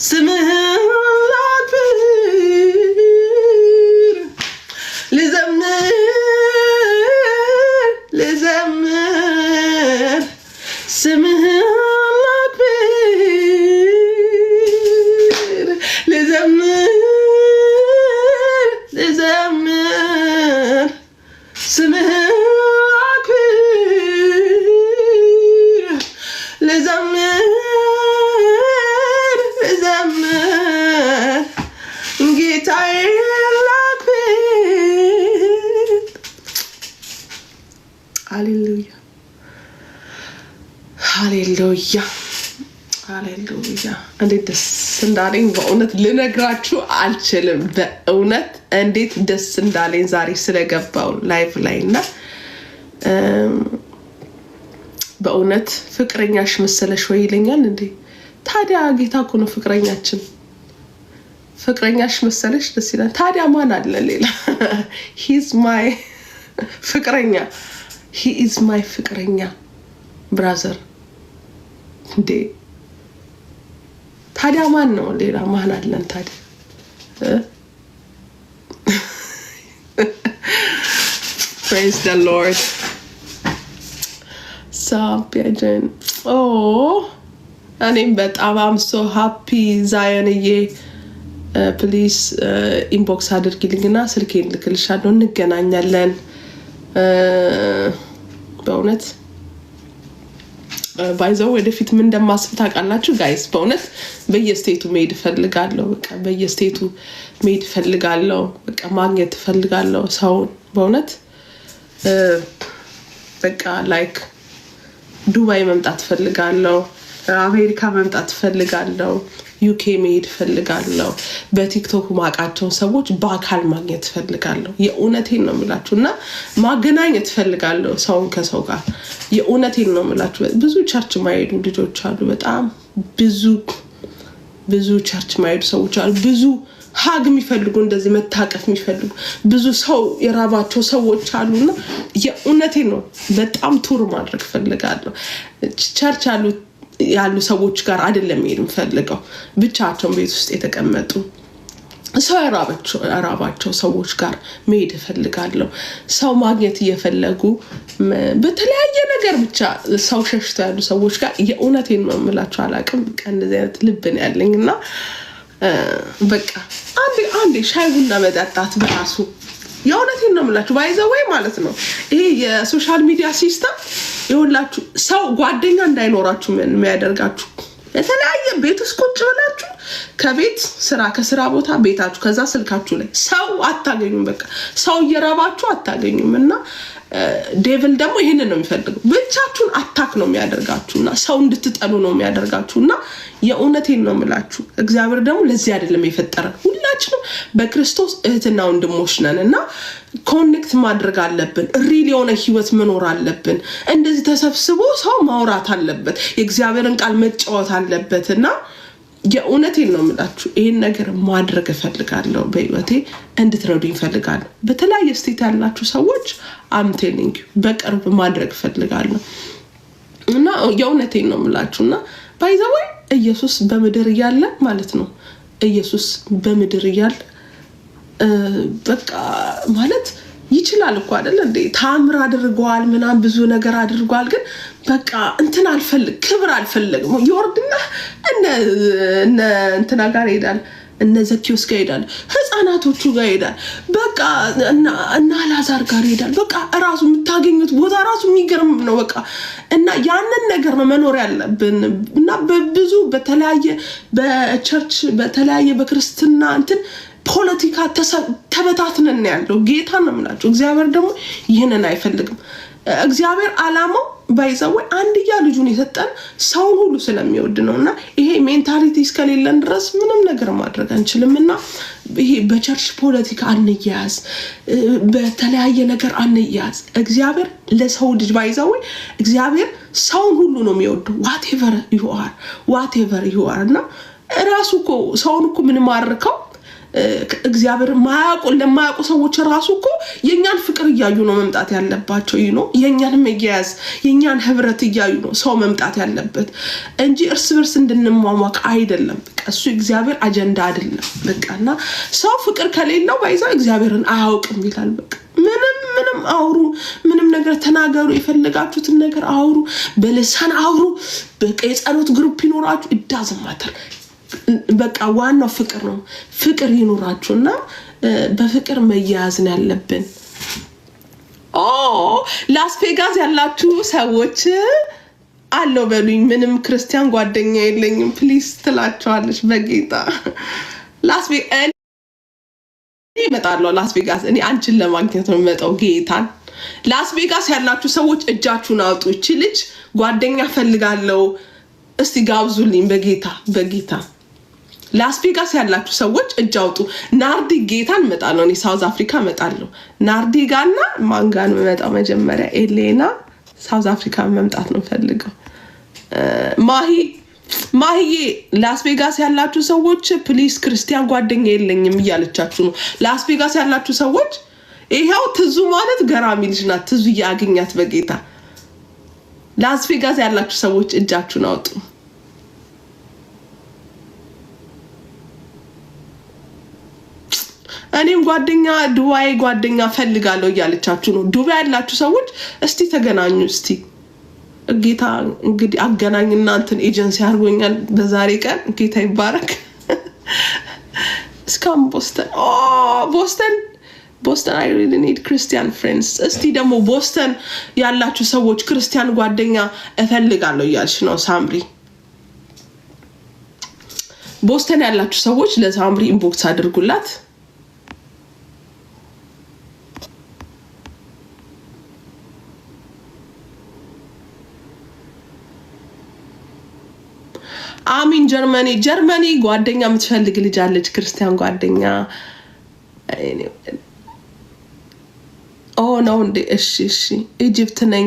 ስምህን ላክብር ልዘምር ስምህን ላክብር ልዘምር ስምህን ላክብር ልዘምር ጌታዬ ላክብር። ሃሌሉያ ሃሌሉያ ሃሌሉያ። እንዴት ደስ እንዳለኝ በእውነት ልነግራችሁ አልችልም። በእውነት እንዴት ደስ እንዳለኝ ዛሬ ስለገባው ላይቭ ላይ እና በእውነት ፍቅረኛሽ መሰለሽ ወይ ይለኛል እንዴ። ታዲያ ጌታ እኮ ነው ፍቅረኛችን። ፍቅረኛሽ መሰለሽ ደስ ይላል። ታዲያ ማን አለ ሌላ? ሂዝ ማይ ፍቅረኛ ሂ ኢዝ ማይ ፍቅረኛ ብራዘር እንዴ። ታዲያ ማን ነው ሌላ? ማን አለን ታዲያ? Praise the Lord. ሳቢያጀን እኔም በጣም am so happy ዛዮንዬ ፕሊዝ ኢንቦክስ አድርጊልኝና ስልኬን ልክልሻለሁ፣ እንገናኛለን። በእውነት ባይዘው ወደፊት ምን እንደማስብ ታውቃላችሁ ጋይስ? በእውነት በየስቴቱ መሄድ ፈልጋለሁ። በቃ በየስቴቱ መሄድ ፈልጋለሁ። በቃ ማግኘት ፈልጋለሁ ሰውን። በእውነት በቃ ላይክ ዱባይ መምጣት ፈልጋለሁ፣ አሜሪካ መምጣት ፈልጋለሁ፣ ዩኬ መሄድ ፈልጋለሁ። በቲክቶክ ማቃቸውን ሰዎች በአካል ማግኘት ፈልጋለሁ። የእውነቴን ነው የምላችሁ እና ማገናኘት ፈልጋለሁ ሰውን ከሰው ጋር። የእውነቴን ነው የምላችሁ። ብዙ ቸርች ማይሄዱ ልጆች አሉ። በጣም ብዙ ቸርች ማይሄዱ ሰዎች አሉ። ብዙ ሀግ የሚፈልጉ እንደዚህ መታቀፍ የሚፈልጉ ብዙ ሰው የራባቸው ሰዎች አሉና የእውነቴን ነው በጣም ቱር ማድረግ ፈልጋለሁ። ቸርች ያሉ ሰዎች ጋር አይደለም መሄድ ፈልገው ብቻቸውን ቤት ውስጥ የተቀመጡ ሰው የራባቸው ሰዎች ጋር መሄድ ፈልጋለሁ። ሰው ማግኘት እየፈለጉ በተለያየ ነገር ብቻ ሰው ሸሽተው ያሉ ሰዎች ጋር የእውነቴን ነው የምላችሁ። አላቅም በቃ እንደዚህ አይነት ልብ ነው ያለኝና በቃ አንዴ ሻይ ቡና መጠጣት በራሱ የእውነቴን ነው የምላችሁ። ባይዘወይ ማለት ነው ይሄ የሶሻል ሚዲያ ሲስተም ይኸውላችሁ ሰው ጓደኛ እንዳይኖራችሁ ምን የሚያደርጋችሁ የተለያየ ቤት ውስጥ ቁጭ ብላችሁ ከቤት ስራ ከስራ ቦታ ቤታችሁ ከዛ ስልካችሁ ላይ ሰው አታገኙም። በቃ ሰው እየራባችሁ አታገኙም። እና ዴቪል ደግሞ ይሄንን ነው የሚፈልገው። ብቻችሁን አታክ ነው የሚያደርጋችሁና ሰው እንድትጠሉ ነው የሚያደርጋችሁና የእውነቴን ነው የምላችሁ። እግዚአብሔር ደግሞ ለዚህ አይደለም የፈጠረን። ሁላችንም በክርስቶስ እህትና ወንድሞች ነንና ኮኔክት ማድረግ አለብን። ሪል የሆነ ህይወት መኖር አለብን። እንደዚህ ተሰብስቦ ሰው ማውራት አለበት። የእግዚአብሔርን ቃል መጫወት አለበትና የእውነቴን ነው የምላችሁ። ይሄን ነገር ማድረግ እፈልጋለሁ። በህይወቴ እንድትረዱኝ እፈልጋለሁ። በተለያየ ስቴት ያላችሁ ሰዎች አም ቴሊንግ በቅርብ ማድረግ እፈልጋለሁ እና የእውነቴን ነው የምላችሁና ባይ ዘ ወይ ኢየሱስ በምድር እያለ ማለት ነው ኢየሱስ በምድር እያለ በቃ ማለት ይችላል እኮ አይደል እንዴ? ታምር አድርጓል፣ ምናም ብዙ ነገር አድርጓል። ግን በቃ እንትን አልፈልግ ክብር አልፈልግም። ይወርድና እንትና ጋር ይሄዳል፣ እነ ዘኪዮስ ጋር ይሄዳል፣ ህፃናቶቹ ጋር ይሄዳል፣ በቃ እና አላዛር ጋር ይሄዳል። በቃ ራሱ የምታገኙት ቦታ ራሱ የሚገርም ነው። በቃ እና ያንን ነገር ነው መኖር ያለብን እና በብዙ በተለያየ በቸርች በተለያየ በክርስትና እንትን ፖለቲካ ተበታትነን ያለው ጌታ ነው የምላችሁ። እግዚአብሔር ደግሞ ይሄንን አይፈልግም። እግዚአብሔር አላማው ባይዘው አንድያ ልጁን የሰጠን ሰውን ሁሉ ስለሚወድ ነውና ይሄ ሜንታሊቲ እስከሌለን ድረስ ምንም ነገር ማድረግ አንችልምና ይሄ በቸርች ፖለቲካ አንያዝ፣ በተለያየ ነገር አንያዝ። እግዚአብሔር ለሰው ልጅ ባይዘው እግዚአብሔር ሰውን ሁሉ ነው የሚወደው whatever you are እና ራሱ እኮ ሰውን እኮ ምን ማርከው እግዚአብሔር ለማያውቁ ሰዎች ራሱ እኮ የኛን ፍቅር እያዩ ነው መምጣት ያለባቸው። የኛን መያዝ የኛን ህብረት እያዩ ነው ሰው መምጣት ያለበት እንጂ እርስ በርስ እንድንሟሟቅ አይደለም። በቃ እሱ እግዚአብሔር አጀንዳ አይደለም በቃና ሰው ፍቅር ከሌለው ባይዛ እግዚአብሔርን አያውቅም ይላል በቃ ምንም አውሩ ምንም ነገር ተናገሩ የፈለጋችሁትን ነገር አውሩ በልሳን አውሩ በቃ የጸሎት ግሩፕ ይኖራችሁ እዳዝማተር በቃ ዋናው ፍቅር ነው ፍቅር ይኖራችሁና በፍቅር መያያዝ ነው ያለብን ላስ ቬጋስ ያላችሁ ሰዎች አለው በሉኝ ምንም ክርስቲያን ጓደኛ የለኝም ፕሊዝ ትላቸዋለች በጌታ ላስ ቬጋስ እኔ እመጣለሁ ላስ ቬጋስ እኔ አንቺን ለማግኘት ነው የምመጣው ጌታን ላስ ቬጋስ ያላችሁ ሰዎች እጃችሁን አውጡ እቺ ልጅ ጓደኛ ፈልጋለሁ እስቲ ጋብዙልኝ በጌታ ላስ ቬጋስ ያላችሁ ሰዎች እጅ አውጡ ናርዲ ጌታን እመጣለሁ እኔ ሳውዝ አፍሪካ እመጣለሁ ናርዲ ጋርና ማንጋን መመጣው መጀመሪያ ኤሌና ሳውዝ አፍሪካ መምጣት ነው ፈልገው ማሂዬ ላስ ቬጋስ ያላችሁ ሰዎች ፕሊስ ክርስቲያን ጓደኛ የለኝም እያለቻችሁ ነው ላስ ቬጋስ ያላችሁ ሰዎች ይሄው ትዙ ማለት ገራሚ ልጅ ናት ትዙ ያገኛት በጌታ ላስ ቬጋስ ያላችሁ ሰዎች እጃችሁን አውጡ እኔም ጓደኛ ዱባይ ጓደኛ ፈልጋለሁ እያለቻችሁ ነው ዱባይ ያላችሁ ሰዎች እስቲ ተገናኙ እስቲ ጌታ እንግዲህ አገናኝና እንትን ኤጀንሲ አድርጎኛል በዛሬ ቀን ጌታ ይባረክ እስካም ቦስተን I really need Christian friends እስቲ ደግሞ ቦስተን ያላችሁ ሰዎች ክርስቲያን ጓደኛ እፈልጋለሁ እያልሽ ነው ሳምሪ ቦስተን ያላችሁ ሰዎች ለሳምሪ ኢንቦክስ አድርጉላት አሚን ጀርመኒ ጓደኛ የምትፈልግ ልጅ አለች ክርስቲያን ጓደኛ ነው እንዴ እሺ ኢጂፕት ነኝ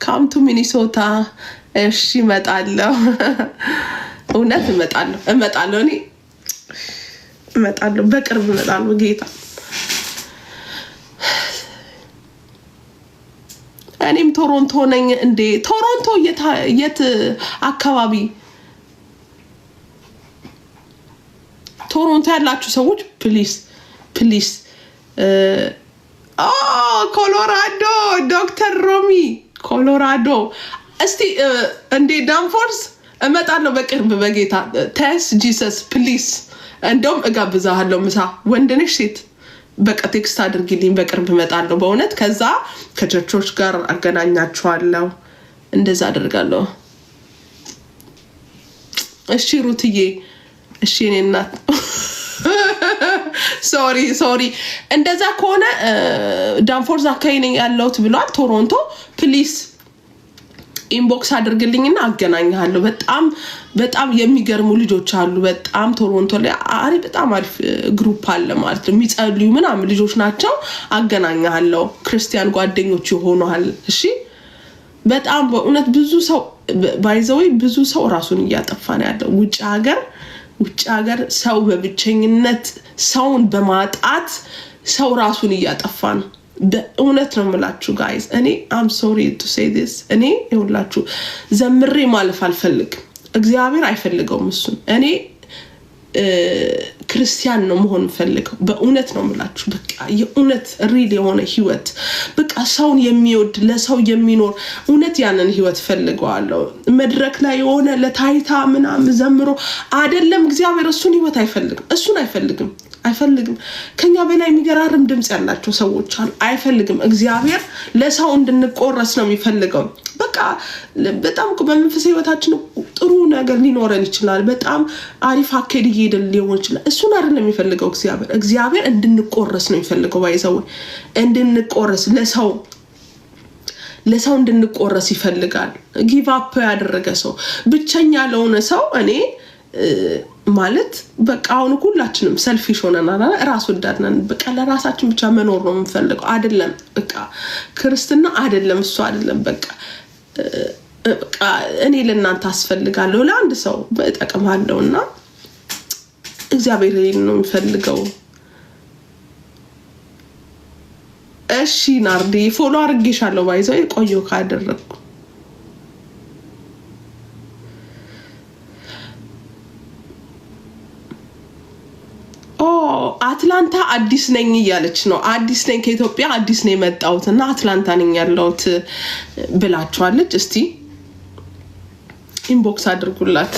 ካም ቱ ሚኒሶታ እሺ እመጣለሁ እውነት እመጣለሁ እኔ እመጣለሁ በቅርብ እመጣለሁ ጌታ እኔም ቶሮንቶ ነኝ እንዴ ቶሮንቶ የት አካባቢ ቶሮንቶ ያላችሁ ሰዎች ፕሊስ ኮሎራዶ ዶክተር ሮሚ ኮሎራዶ እስቲ እንዴ ዳንፎርስ እመጣለሁ በቅርብ በጌታ ተስ ጂሰስ ፕሊስ እንደውም እጋብዛለሁ ምሳ ወንድነሽ ሴት በቃ ቴክስት አድርጊልኝ በቅርብ እመጣለሁ በእውነት ከዛ ከቸርቾች ጋር አገናኛችኋለሁ እንደዛ አደርጋለሁ እሺ ሩትዬ እሺ እኔ እናት ሶሪ እንደዛ ከሆነ ዳንፎርዝ አካይኔ ያለውት ብሏል ቶሮንቶ ፕሊስ ኢንቦክስ አድርግልኝና አገናኛለሁ በጣም የሚገርሙ ልጆች አሉ በጣም ቶሮንቶ ላይ በጣም አሪፍ ግሩፕ አለ ማለት ነው የሚጸልዩ ምናምን ልጆች ናቸው አገናኛለሁ ክርስቲያን ጓደኞች ይሆናል እሺ በጣም በእውነት ብዙ ሰው ባይዘው ብዙ ሰው ራሱን እያጠፋ ነው ያለው ውጭ ሀገር ሰው በብቸኝነት ሰውን በማጣት ሰው ራሱን እያጠፋ ነው በእውነት ነው የምላችሁ ጋይስ እኔ I'm sorry to say this እኔ ይሁላችሁ ዘምሬ ማለፍ አልፈልግም እግዚአብሔር አይፈልገውም እሱን እኔ ክርስቲያን ነው መሆን ፈልገው በእውነት ነው የምላችሁ በቃ የእውነት ሪል የሆነ ህይወት በቃ ሰውን የሚወድ ለሰው የሚኖር እውነት ያንን ህይወት ፈልገዋለሁ መድረክ ላይ የሆነ ለታይታ ምናምን ዘምሮ አይደለም እግዚአብሔር እሱን ህይወት አይፈልግም ከኛ በላይ የሚገራርም ድምጽ ያላቸው ሰዎች አሉ አይፈልግም እግዚአብሔር ለሰው እንድንቆረስ ነው የሚፈልገው በቃ በጣም በመንፈስ ህይወታችን ጥሩ ነገር ሊኖረን ይችላል በጣም አሪፍ አከድ ይሄድል ሊሆን ይችላል እሱን አይደለም የሚፈልገው እግዚአብሔር እንድንቆረስ ነው የሚፈልገው ባይዘው እንድንቆረስ ለሰው እንድንቆረስ ይፈልጋል ጊቭ አፕ ያደረገ ሰው ብቸኛ ለሆነ ሰው እኔ ማለት በቃ አሁን ሁላችንም ሰልፊሽ ሆነናል ራስ ወዳድነን በቃ ለራሳችን ብቻ መኖር ነው የምንፈልገው አይደለም በቃ ክርስትና አይደለም እሱ አይደለም በቃ እኔ ለእናንተ አስፈልጋለሁ ለአንድ ሰው በጠቅማለውና እግዚአብሔር ነው የሚፈልገው እሺ ናርዲ ፎሎ አድርጌሻለሁ ባይዘው ቆየው ካደረኩ አትላንታ አዲስ ነኝ እያለች ነው። አዲስ ነኝ ከኢትዮጵያ አዲስ ነኝ መጣሁትና አትላንታ ነኝ ያለሁት ብላችኋለች። እስቲ ኢንቦክስ አድርጉላት።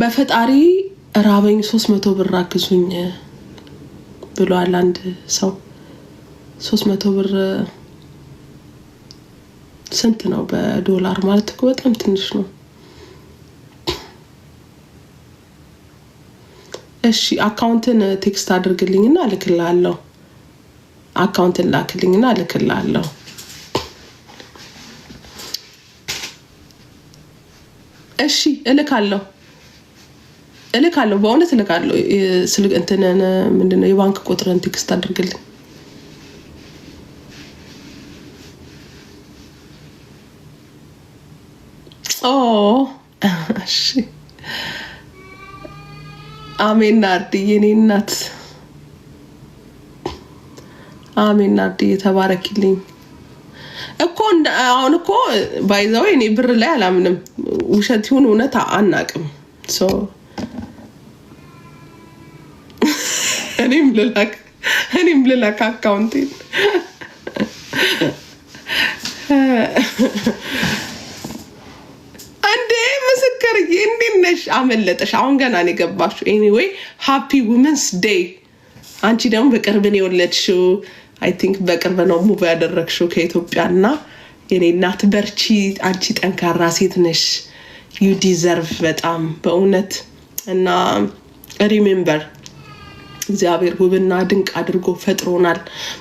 በፈጣሪ ራበኝ 300 ብር አግዙኝ ብሏል አንድ ሰው። 300 ብር ስንት ነው በዶላር? ማለት እኮ በጣም ትንሽ ነው። እሺ አካውንትን ቴክስት አድርግልኝና እልክልሃለሁ። አካውንትን ላክልኝና እልክልሃለሁ። እሺ እልካለሁ በእውነት እልካለሁ። ስልክ እንትን ምንድነው የባንክ ቁጥርን ቴክስት አድርግልኝ። እሺ አሜን ናርዲዬ፣ የኔ እናት አሜን ናርዲዬ፣ ተባረኪልኝ። እኮ አሁን እኮ ባይዛው እኔ ብር ላይ አላምንም። ውሸት ይሁን እውነት አናቅም። እኔም ልላክ አካውንቴን። እንዴ ምስክርዬ እንዴት ነሽ? አመለጠሽ። አሁን ገና ነው የገባሽው። ኤኒዌይ ሃፒ ውመንስ ዴይ። አንቺ ደግሞ በቅርብ ነው የወለድሽው። አይ ቲንክ በቅርብ ነው ሙቭ ያደረግሽው ከኢትዮጵያና የኔ እናት በርቺ። አንቺ ጠንካራ ሴት ነሽ። ዩ ዲዘርቭ በጣም በእውነት እና ሪሜምበር እግዚአብሔር ውብና ድንቅ አድርጎ ፈጥሮናል።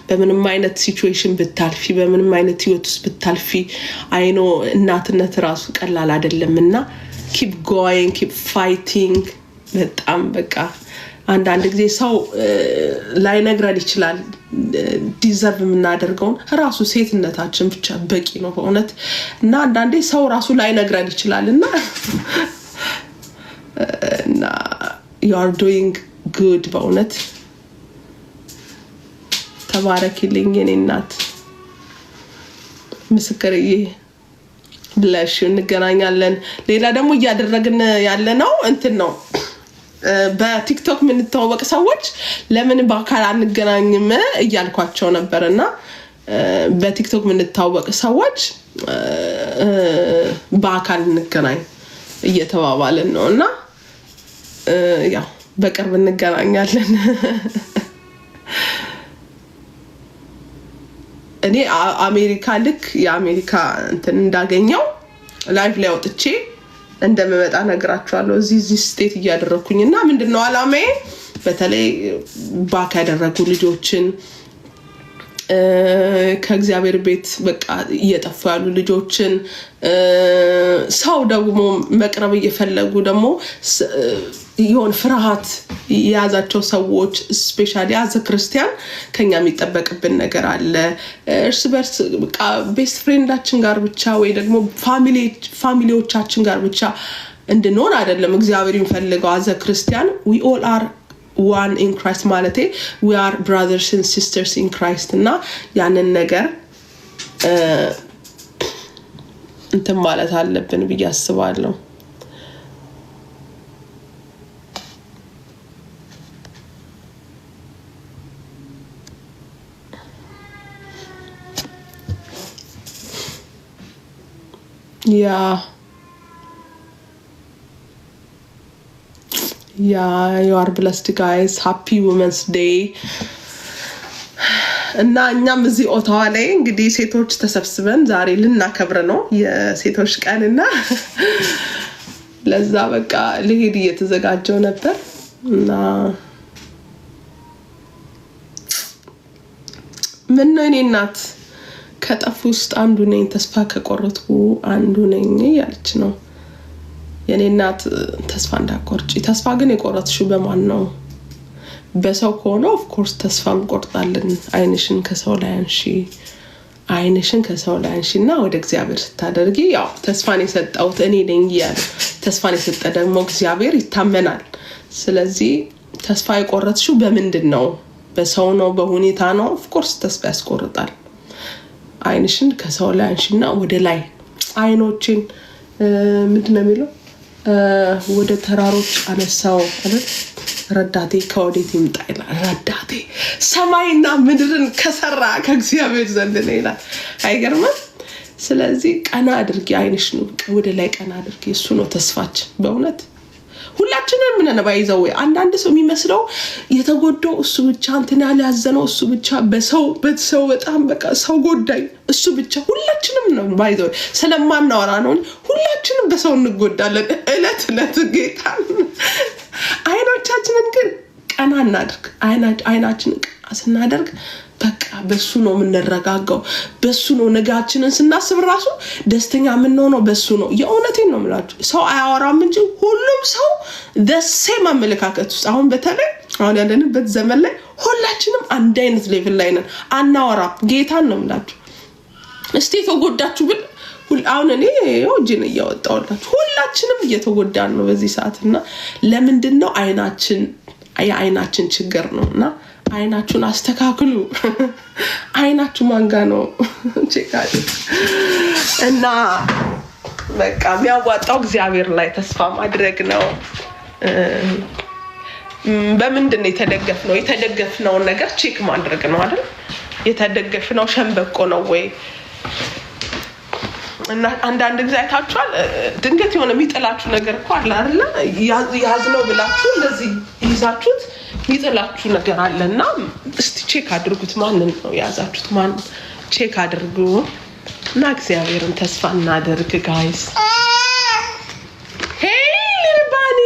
በምንም አይነት ሲቹዌሽን ብታልፊ፣ በምንም አይነት ህይወት ውስጥ ብታልፊ አይኖ እናትነት ራሱ ቀላል አይደለምና ኪፕ ጎይንግ ኪፕ ፋይቲንግ። በጣም በቃ አንዳንድ ጊዜ ሰው ላይነግረን ይችላል ዲዘርቭ የምናደርገውን ራሱ ሴትነታችን ብቻ በቂ ነው በእውነት። እና አንዳንዴ ሰው ራሱ ላይነግረን ይችላልና you are doing good በእውነት ተባረኪልኝ የኔ እናት። ምስክርዬ ብለሽ እንገናኛለን። ሌላ ደግሞ እያደረግን ያለ ነው እንትን ነው በቲክቶክ የምንተዋወቅ ሰዎች ለምን በአካል አንገናኝም እያልኳቸው ነበርና በቲክቶክ የምንተዋወቅ ሰዎች በአካል እንገናኝ እየተባባልን ነውና ያው በቅርብ እንገናኛለን። እኔ አሜሪካ ልክ የአሜሪካ እንትን እንዳገኘው ላይቭ ላይ ወጥቼ እንደምመጣ ነግራችኋለሁ። እዚህ ስቴት እያደረኩኝና ምንድነው አላማዬ በተለይ ባክ ያደረጉ ልጆችን ከእግዚአብሔር ቤት በቃ እየጠፉ ያሉ ልጆችን ሰው ደግሞ መቅረብ እየፈለጉ ደግሞ ይሆን ፍርሃት የያዛቸው ሰዎች ስፔሻሊ አዘ ክርስቲያን ከኛ የሚጠበቅብን ነገር አለ። እርስ በርስ በቃ ቤስት ፍሬንዳችን ጋር ብቻ ወይ ደግሞ ፋሚሊዎቻችን ጋር ብቻ እንድንሆን አይደለም እግዚአብሔር የሚፈልገው። አዘ ክርስቲያን we all are one in Christ ማለቴ we are brothers and sisters in Christ እና ያንን ነገር እንትን ማለት አለብን ብዬ አስባለሁ። Yeah, you are blessed guys. Happy Women's Day. እና እኛም እዚህ ኦታዋ ላይ እንግዲህ ሴቶች ተሰብስበን ዛሬ ልናከብር ነው የሴቶች ቀንና ለዛ በቃ ልሄድ እየተዘጋጀው ነበር እና ምን ነው እኔ እናት ከጠፉ ውስጥ አንዱ ነኝ፣ ተስፋ ከቆረጥኩ አንዱ ነኝ ያለች ነው የኔ እናት። ተስፋ እንዳቆርጪ። ተስፋ ግን የቆረጥሽው በማን ነው? በሰው ከሆነ ኦፍ ኮርስ ተስፋ እንቆርጣለን። አይንሽን ከሰው ላይ አንሺ። አይንሽን ከሰው ላይ አንሺና ወደ እግዚአብሔር ስታደርጊ ያው ተስፋን የሰጠሁት እኔ ነኝ ይላል ተስፋን የሰጠ ደግሞ እግዚአብሔር ይታመናል ስለዚህ ተስፋ የቆረጥሽው በምንድነው በሰው ነው በሁኔታ ነው ኦፍ ኮርስ ተስፋ ያስቆርጣል አይንሽን ከሰው ላይ አንሺና ወደ ላይ አይኖችን ምንድነው የሚለው ወደ ተራሮች አነሳው አይደል ረዳቴ ከወዴት ይምጣ ይላል ረዳቴ ሰማይና ምድርን ከሰራ ከእግዚአብሔር ዘንድ ነው ይላል አይገርምም ስለዚህ ቀና አድርጊ አይንሽን ወደ ላይ ቀና አድርጊ እሱ ነው ተስፋችን በእውነት ሁላችንም ምን ነው ባይዘው አንዳንድ ሰው የሚመስለው የተጎደው እሱ ብቻ እንትን ያላዘነው እሱ ብቻ በሰው በጣም በቃ ሰው ጎዳይ እሱ ብቻ ሁላችንም ነው ባይዘው ስለማናወራ ነው ሁላችንም በሰው እንጎዳለን እለት ጌታ አይኖቻችንን ግን ቀና እናድርግ አይናችንን ስናደርግ በቃ በሱ ነው የምንረጋጋው በሱ ነው ነጋችንን ስናስብ ራሱ ደስተኛ የምንሆነው በሱ ነው የእውነቴን ነው የምላችሁ ሰው አያወራም እንጂ ሁሉም ሰው the same አመለካከት ውስጥ አሁን በተለይ አሁን ያለንበት ዘመን ላይ ሁላችንም አንድ አይነት ሌቭል ላይ ነን አናወራ ጌታን ነው የምላችሁ እስቲ ተጎዳችሁ ብል አሁን እኔ ወጅን እያወጣውላችሁ ሁላችንም እየተጎዳን ነው በዚህ ሰዓትና ለምንድነው አይናችን ችግር ነውና አይናችሁን አስተካክሉ አይናችሁ ማንጋ ነው ቼካል እና በቃ የሚያዋጣው እግዚአብሔር ላይ ተስፋ ማድረግ ነው በምንድነው የተደገፍነው ነገር ቼክ ማድረግ ነው አይደል የተደገፍነው ሸንበቆ ነው ወይ እና አንዳንድ ጊዜ አይታችኋል ድንገት የሆነ የሚጥላችሁ ነገር እኮ አለ አይደል ያዝነው ብላችሁ እንደዚህ ይዛችሁት ይጥላችሁ ነገር አለና እስቲ ቼክ አድርጉት ማንን ነው ያዛችሁት ማን ቼክ አድርጉ እና እግዚአብሔርን ተስፋ እናድርግ ጋይስ ሄይ ልባኒ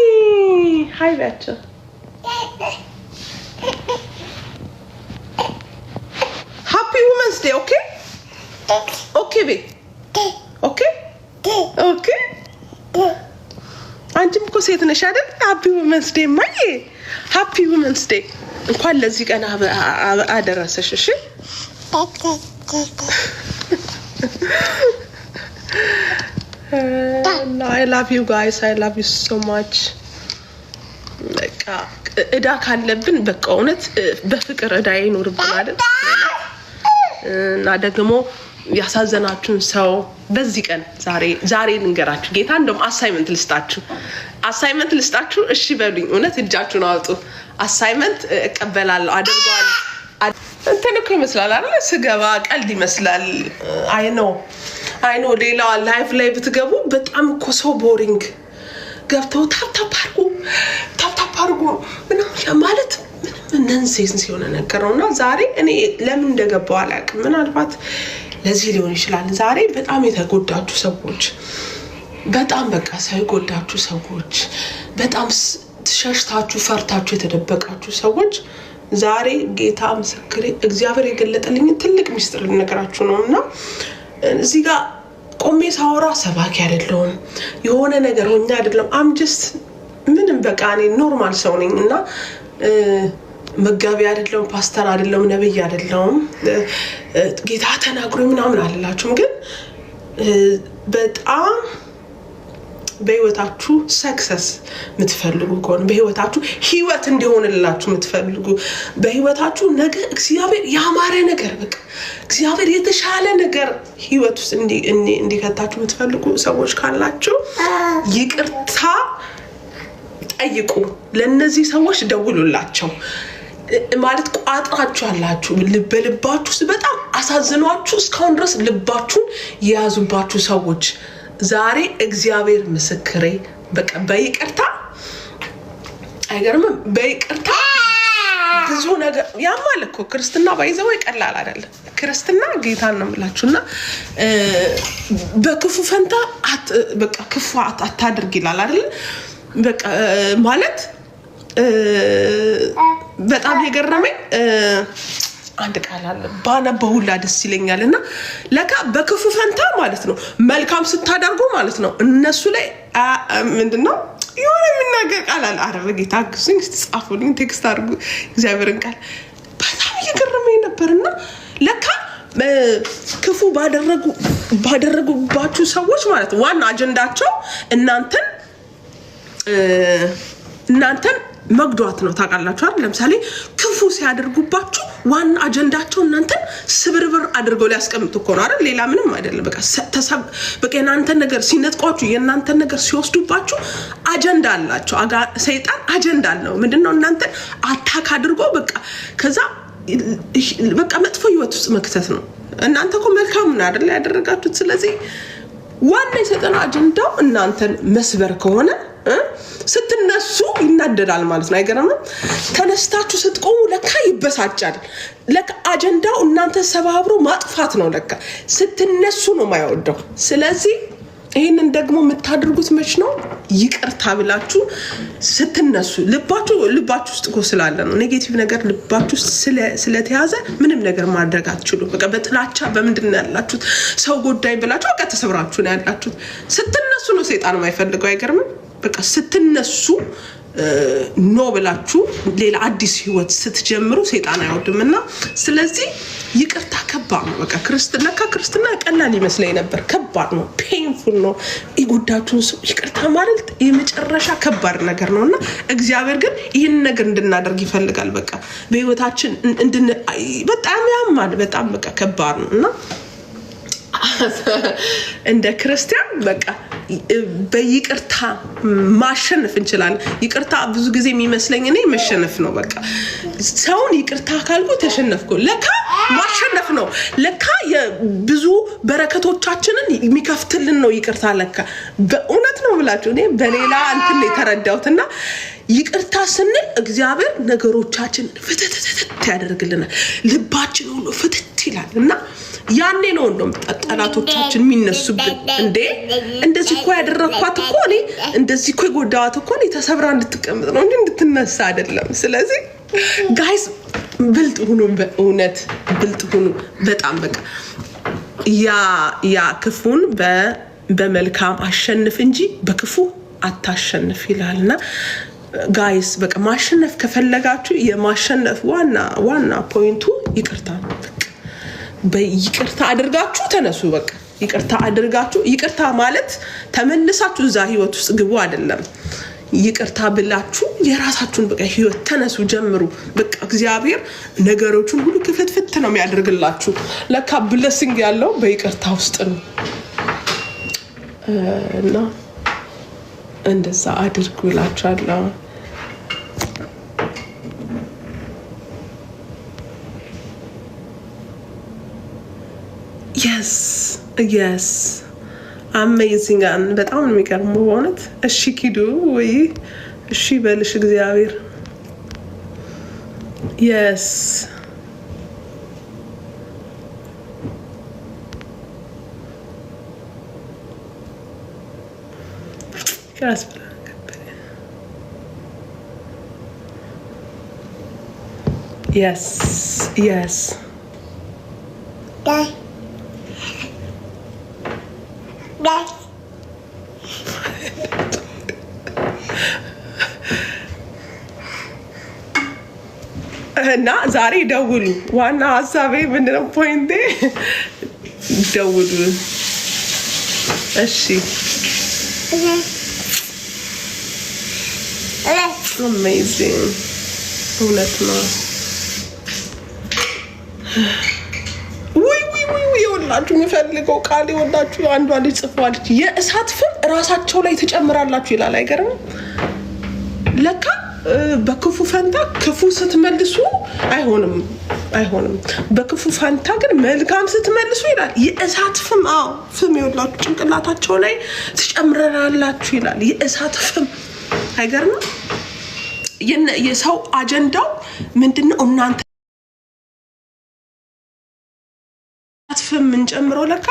ሃይ ባቻ ሃፒ ውመንስ ዴይ ኦኬ ኦኬ ቤ ኦኬ ኦኬ አንቺም እኮ ሴት ነሽ አይደል ሃፒ ውመንስ ዴይ ማይ ሃፒ ውመንስ ዴይ እንኳን ለዚህ ቀን አደረሰሽ እሺ I love you guys I love you so much በቃ እዳ ካለብን በቃ እውነት በፍቅር እዳ ይኖርብን አይደል እና ደግሞ ያሳዘናችሁን ሰው በዚህ ቀን ዛሬ ልንገራችሁ ጌታ እንደውም አሳይመንት ልስጣችሁ እሺ በሉኝ እውነት እጃችሁን አውጡ አሳይመንት እቀበላለሁ አደርጋለሁ እንትን እኮ ይመስላል አይደል ስገባ ቀልድ ይመስላል አይ ኖ ሌላ ላይፍ ላይ ብትገቡ በጣም እኮ ሰው ቦሪንግ ገብተው ታፕ አድርጉ ምናምን ማለት ምንም ነንሴንስ የሆነ ነገር ነውና ዛሬ እኔ ለምን እንደገባው አላውቅም ምናልባት ለዚህ ሊሆን ይችላል ዛሬ በጣም የተጎዳችሁ ሰዎች በጣም በቃ ሳይጎዳችሁ ሰዎች በጣም ተሸሽታችሁ ፈርታችሁ የተደበቃችሁ ሰዎች ዛሬ ጌታ ምስክሬ እግዚአብሔር የገለጠልኝ ትልቅ ሚስጥር ልነግራችሁ ነውና እዚህ ጋር ቆሜ ሳወራ ሰባኪ አይደለም የሆነ ነገር ሆኛ አይደለም አም ጀስት ምንም በቃ እኔ ኖርማል ሰው ነኝና መጋቢ አይደለም ፓስተር አይደለም ነብይ አይደለም ጌታ ተናግሮኝ ምናምን አላችሁም ግን በጣም በህይወታችሁ ሰክሰስ ምትፈልጉ ከሆነ በህይወታችሁ ህይወት እንዲሆንላችሁ ምትፈልጉ በህይወታችሁ ነገ እግዚአብሔር ያማረ ነገር በቃ እግዚአብሔር የተሻለ ነገር ህይወት ውስጥ እንዲከታችሁ ምትፈልጉ ሰዎች ካላችሁ ይቅርታ ጠይቁ ለነዚህ ሰዎች ደውሉላቸው ማለት ቋጥራችሁ አላችሁ በልባችሁ በጣም አሳዝኗችሁ እስካሁን ድረስ ልባችሁን ያዙባችሁ ሰዎች ዛሬ እግዚአብሔር ምስክሬ በቃ በይቅርታ አይገርምም በይቅርታ ብዙ ነገር ያማለኮ ክርስትና ባይዘው ይቀላል አይደል ክርስትና ጌታን ነው የምላችሁና በክፉ ፈንታ በቃ ክፉ አታድርግ ይላል አይደል በቃ ማለት በጣም የገረመኝ አንድ ቃል አለ ባነበውላ ደስ ይለኛልና ለካ በክፉ ፈንታ ማለት ነው መልካም ስታደርጉ ማለት ነው እነሱ ላይ ምንድነው የሆነ የሚናገር ቃል አለ አረጋጊ ታግሱኝ ጻፉልኝ ቴክስት አድርጉ እግዚአብሔርን ቃል በጣም የገረመኝ ነበርና ለካ ክፉ ባደረጉባችሁ ሰዎች ማለት ዋና አጀንዳቸው እናንተን መግዷት ነው ታውቃላችሁ አይደል? ለምሳሌ ክፉ ሲያደርጉባችሁ ዋና አጀንዳቸው እናንተን ስብርብር አድርገው ሊያስቀምጡ እኮ ነው አይደል? ሌላ ምንም አይደለም። በቃ የእናንተን ነገር ሲነጥቋችሁ የእናንተን ነገር ሲወስዱባችሁ አጀንዳ አላቸው። ሰይጣን አጀንዳ አለው። ምንድነው? እናንተን አታክ አድርጎ በቃ ከዛ በቃ መጥፎ ህይወት ውስጥ መክተት ነው። እናንተ እኮ መልካም ነው አይደል ያደረጋችሁት። ስለዚህ ዋና የሰይጣን አጀንዳው እናንተን መስበር ከሆነ ስትነሱ ይናደዳል ማለት ነው። አይገርምም? ተነስታችሁ ስትቆሙ ለካ ይበሳጫል። ለካ አጀንዳው እናንተ ሰባብሮ ማጥፋት ነው። ለካ ስትነሱ ነው የማይወደው። ስለዚህ ይሄንን ደግሞ የምታደርጉት መች ነው? ይቅርታ ብላችሁ ስትነሱ ልባችሁ ውስጥ እኮ ስላለ ነው። ኔጌቲቭ ነገር ልባችሁ ውስጥ ስለተያዘ ምንም ነገር ማድረግ አትችሉም። በቃ በጥላቻ በምንድን ነው ያላችሁት? ሰው ጎዳኝ ብላችሁ በቃ ተሰብራችሁ ነው ያላችሁት። ስትነሱ ነው ሰይጣን የማይፈልገው። አይገርምም? በቃ ስትነሱ ኖ ብላችሁ ሌላ አዲስ ህይወት ስትጀምሩ ሰይጣን አይወድምና ስለዚህ ይቅርታ ከባድ ነው። በቃ ክርስትና ቀላል ይመስለኝ ነበር። ከባድ ነው፣ ፔንፉል ነው። ይጎዳችሁን ሰው ይቅርታ ማለት የመጨረሻ ከባድ ነገር ነውና እግዚአብሔር ግን ይህን ነገር እንድናደርግ ይፈልጋል። በቃ በህይወታችን በጣም ያማል። በጣም በቃ ከባድ ነውና እንደ ክርስቲያን በቃ በይቅርታ ማሸነፍ እንችላለን። ይቅርታ ብዙ ጊዜ የሚመስለኝ እኔ መሸነፍ ነው። በቃ ሰውን ይቅርታ ካልኩ ተሸነፍኩ። ለካ ማሸነፍ ነው። ለካ የብዙ በረከቶቻችንን የሚከፍትልን ነው ይቅርታ። ለካ በእውነት ነው ብላችሁ እኔ በሌላ እንትን የተረዳሁትና ይቅርታ ስንል እግዚአብሔር ነገሮቻችን ፍትት ያደርግልናል። ልባችን ሁሉ ፍትት ይላል እና ያኔ ነው እንደውም ጠላቶቻችን የሚነሱብን። እንደዚህ እኮ ያደረኳት እኮ እኔ እንደዚህ እኮ የጎዳዋት እኮ እኔ ተሰብራ እንድትቀመጥ ነው እንጂ እንድትነሳ አይደለም። ስለዚህ ጋይስ ብልጥ ሁኑ፣ በእውነት ብልጥ ሁኑ። በጣም በቃ ያ ክፉን በመልካም አሸንፍ እንጂ በክፉ አታሸንፍ ይላልና ጋይስ በቃ ማሸነፍ ከፈለጋችሁ የማሸነፍ ዋና ፖይንቱ ይቅርታ ነው። በይቅርታ አድርጋችሁ ተነሱ። በቃ ይቅርታ አድርጋችሁ ይቅርታ ማለት ተመልሳችሁ እዛ ህይወት ውስጥ ግቡ አይደለም። ይቅርታ ብላችሁ የራሳችሁን በቃ ህይወት ተነሱ፣ ጀምሩ። በቃ እግዚአብሔር ነገሮችን ሁሉ ክፍትፍት ነው የሚያደርግላችሁ። ለካ ብለሲንግ ያለው በይቅርታ ውስጥ ነው እና እንደዛ አድርጉ እላችኋለሁ። yes amazing በጣም ነው የሚገርመው በእውነት። እሺ ኪዱ ወይ እሺ በልሽ እግዚአብሔር። yes yes እና ዛሬ ደውሉ። ዋና ሀሳቤ ምንድነው? ፖይንቴ ደውሉ። እሺ አሜዚንግ እውነት ነው። ይወላችሁ የሚፈልገው ቃል ይወላችሁ። አንዷ ልጅ ጽፏለች የእሳት ፍም ራሳቸው ላይ ተጨምራላችሁ ይላል። አይገርም? ለካ በክፉ ፈንታ ክፉ ስትመልሱ አይሆንም። በክፉ ፈንታ ግን መልካም ስትመልሱ ይላል። የእሳት ፍም ፍም ይወላችሁ ጭንቅላታቸው ላይ ተጨምራላችሁ ይላል። የእሳት ፍም አይገርም? የሰው አጀንዳው ምንድነው? እናንተ ፍም እንጨምረው ለካ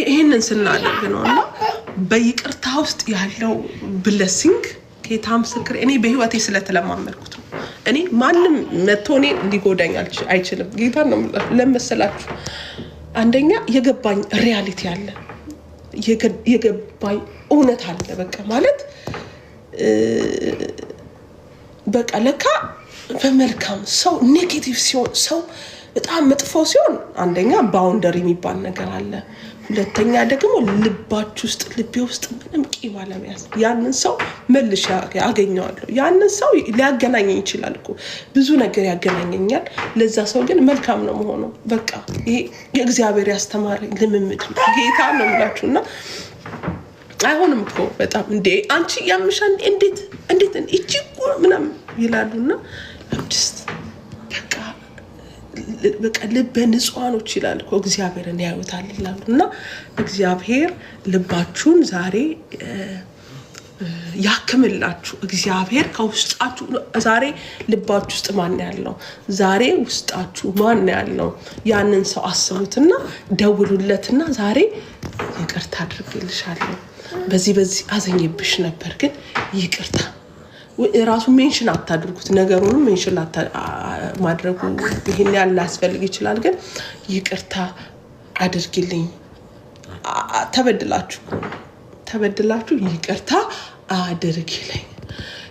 ይሄንን ስናደርግ ነውና በይቅርታ ውስጥ ያለው ብለሲንግ ጌታ ምስክር። እኔ በህይወቴ ስለተለማመድኩት ነው። እኔ ማንም መጥቶ እኔ ሊጎዳኝ አይችልም። ጌታ ነው ለመሰላችሁ። አንደኛ የገባኝ ሪያሊቲ አለ፣ የገባኝ እውነት አለ። በቃ ማለት በቃ ለካ በመልካም ሰው ኔጌቲቭ ሲሆን ሰው በጣም መጥፎ ሲሆን አንደኛ ባውንደሪ የሚባል ነገር አለ። ሁለተኛ ደግሞ ልባችሁ ውስጥ ልቤ ውስጥ ምንም ቂም አለመያዝ። ያንን ሰው መልሼ አገኘዋለሁ። ያንን ሰው ሊያገናኘኝ ይችላል እኮ ብዙ ነገር ያገናኘኛል። ለዛ ሰው ግን መልካም ነው መሆኑ። በቃ ይሄ የእግዚአብሔር ያስተማረኝ ልምምድ ነው። ጌታ ነው የምላችሁና አይሆንም እኮ በጣም እንዴ አንቺ ያምሻል እንዴት እቺ እኮ ምናምን ይላሉና አብድስት በቃ ልበ ንጹሃኖች ይላል እኮ እግዚአብሔርን ያዩታል ይላሉና እግዚአብሔር ልባችሁን ዛሬ ያክምላችሁ። እግዚአብሔር ከውስጣችሁ ዛሬ ልባችሁ ውስጥ ማን ያለው ዛሬ ውስጣችሁ ማን ያለው ያንን ሰው አስቡትና ደውሉለትና ዛሬ ይቅርታ አድርጌልሻለሁ፣ በዚህ አዘኝብሽ ነበር ግን ይቅርታ። ራሱ ሜንሽን አታድርጉት፣ ነገሩን ሜንሽን ማድረጉ ይሄን ያህል ላስፈልግ ይችላል። ግን ይቅርታ አድርጊልኝ፣ ተበድላችሁ ይቅርታ አድርጊልኝ።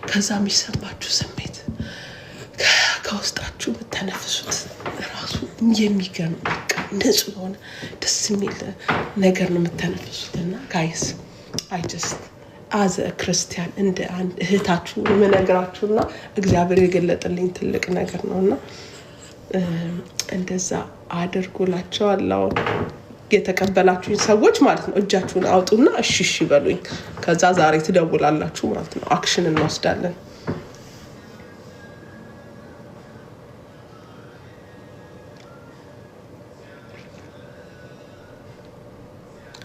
ከዛ የሚሰማችሁ ስሜት ከውስጣችሁ የምትተነፍሱት ራሱ የሚገርም ንጹህ ሆነ ደስ የሚል ነገር ነው የምትተነፍሱትና ጋይስ አይጀስት አዘ ክርስቲያን እንደ አንድ እህታችሁ የምነግራችሁና እግዚአብሔር የገለጠልኝ ትልቅ ነገር ነውና እንደዛ አድርጉላችኋለሁ። የተቀበላችሁኝ ሰዎች ማለት ነው እጃችሁን አውጡና እሺ በሉኝ። ከዛ ዛሬ ትደውላላችሁ ማለት ነው። አክሽን እንወስዳለን።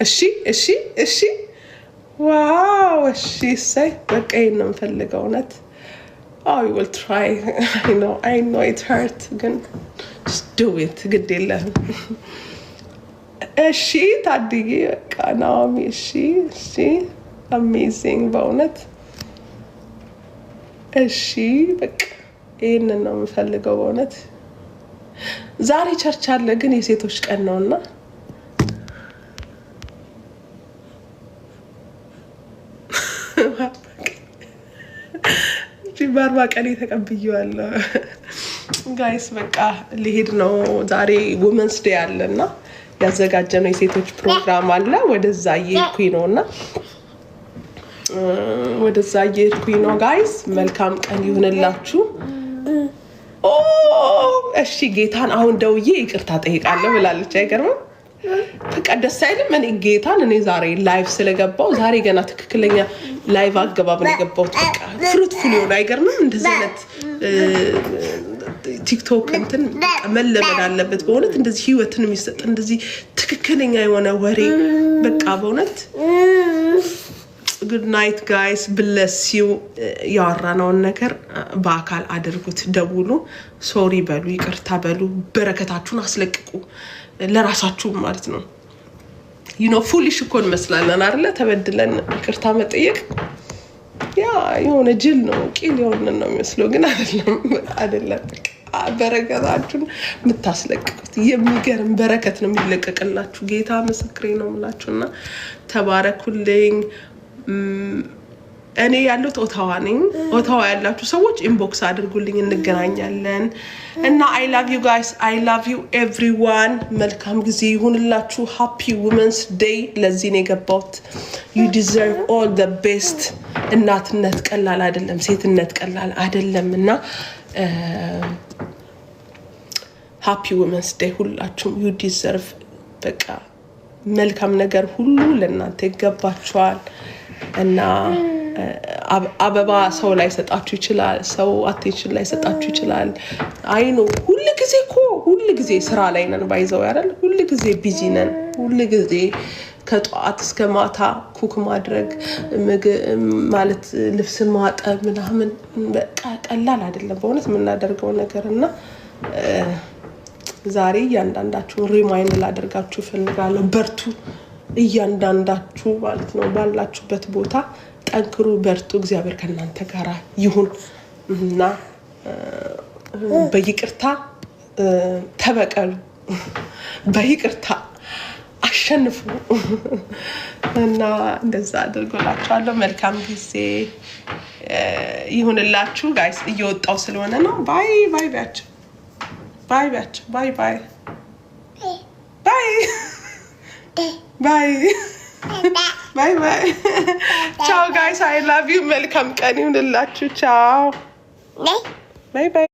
እሺ ዋው እሺ ሳይ በቃ ይሄን እንፈልገው ነት I will try. I know it hurt ግን just do it ግድ የለህም። እሺ ታድዬ በቃ ናኦሚ እሺ amazing በእውነት እሺ በቃ ይሄን ነው የምፈልገው በእውነት። ዛሬ ቸርች አለ ግን የሴቶች ቀን ነውና ባርባ ቀን ተቀብየዋለሁ ጋይስ። በቃ ሊሄድ ነው። ዛሬ ውመንስ ዴይ አለና ያዘጋጀነው የሴቶች ፕሮግራም አለ። ወደዛ እየሄድኩኝ ነው ጋይስ። መልካም ቀን ይሁንላችሁ። እሺ ጌታን አሁን ደውዬ ይቅርታ ጠይቃለሁ ብላለች። አይገርምም? በቃ ደስ አይልም? እኔ ጌታን ዛሬ ላይቭ ስለገባው ዛሬ ገና ትክክለኛ ላይቭ አገባብ ነው የገባሁት። በቃ ፍሩትፉል ይሆን አይገርምም? እንደዚህ አይነት ቲክቶክ እንትን መለመድ አለበት በእውነት። እንደዚህ ህይወትን የሚሰጥ እንደዚህ ትክክለኛ የሆነ ወሬ በቃ በእውነት። ጉድ ናይት ጋይስ ብለስ ዩ። ያወራነውን ነገር በአካል አድርጉት፣ ደውሉ፣ ሶሪ በሉ፣ ይቅርታ በሉ፣ በረከታችሁን አስለቅቁ ለራሳችሁ ማለት ነው። ፉሊሽ እኮ እንመስላለን አይደለ? ተበድለን ይቅርታ መጠየቅ ያ የሆነ ጅል ነው፣ ቂል የሆነ ነው የሚመስለው፣ ግን አይደለም። በረከታችሁን የምታስለቅቁት የሚገርም በረከት ነው የሚለቀቅላችሁ። ጌታ ምስክሬ ነው የምላችሁና ተባረኩልኝ። እኔ ያለሁት ኦታዋ ነኝ። ኦታዋ ያላችሁ ሰዎች ኢንቦክስ አድርጉልኝ፣ እንገናኛለን። እና I love you guys, I love you everyone። መልካም ጊዜ ይሁንላችሁ። happy women's day። ለዚህ ነው የገባሁት። you deserve all the best። እናትነት ቀላል አይደለም፣ ሴትነት ቀላል አይደለም። እና happy women's day ሁላችሁም you deserve በቃ መልካም ነገር ሁሉ ለእናንተ ይገባችኋል። እና አበባ ሰው ላይ ሰጣችሁ ይችላል፣ ሰው አቴንሽን ላይ ሰጣችሁ ይችላል። አይኑ ሁሉ ጊዜ ስራ ላይ ነን፣ ባይዘው አይደል? ሁሉ ጊዜ ቢዚ ነን። ሁሉ ጊዜ ከጧት እስከ ማታ ኩክ ማድረግ ማለት ልብስ ማጠብ ምናምን በቃ ቀላል አይደለም በእውነት የምናደርገው ነገርና ዛሬ እያንዳንዳችሁ ሪማይንድ ላደርጋችሁ ፈልጋለሁ። በርቱ እያንዳንዳችሁ ማለት ነው። ባላችሁበት ቦታ ጠንክሩ፣ በርቱ። እግዚአብሔር ከእናንተ ጋር ይሁን እና በይቅርታ ተበቀሉ፣ በይቅርታ አሸንፉ እና እንደዛ አድርጎላችኋለሁ። መልካም ጊዜ ይሁንላችሁ ጋይስ። እየወጣው ስለሆነ ነው። ባይ ባያችሁ ባይ ባያቸው ባይ ባይ ባይ ባይ ባይ ባይ ቻው ጋይስ አይ ላቭ ዩ መልካም ቀን ይሁንላችሁ ቻው ባይ ባይ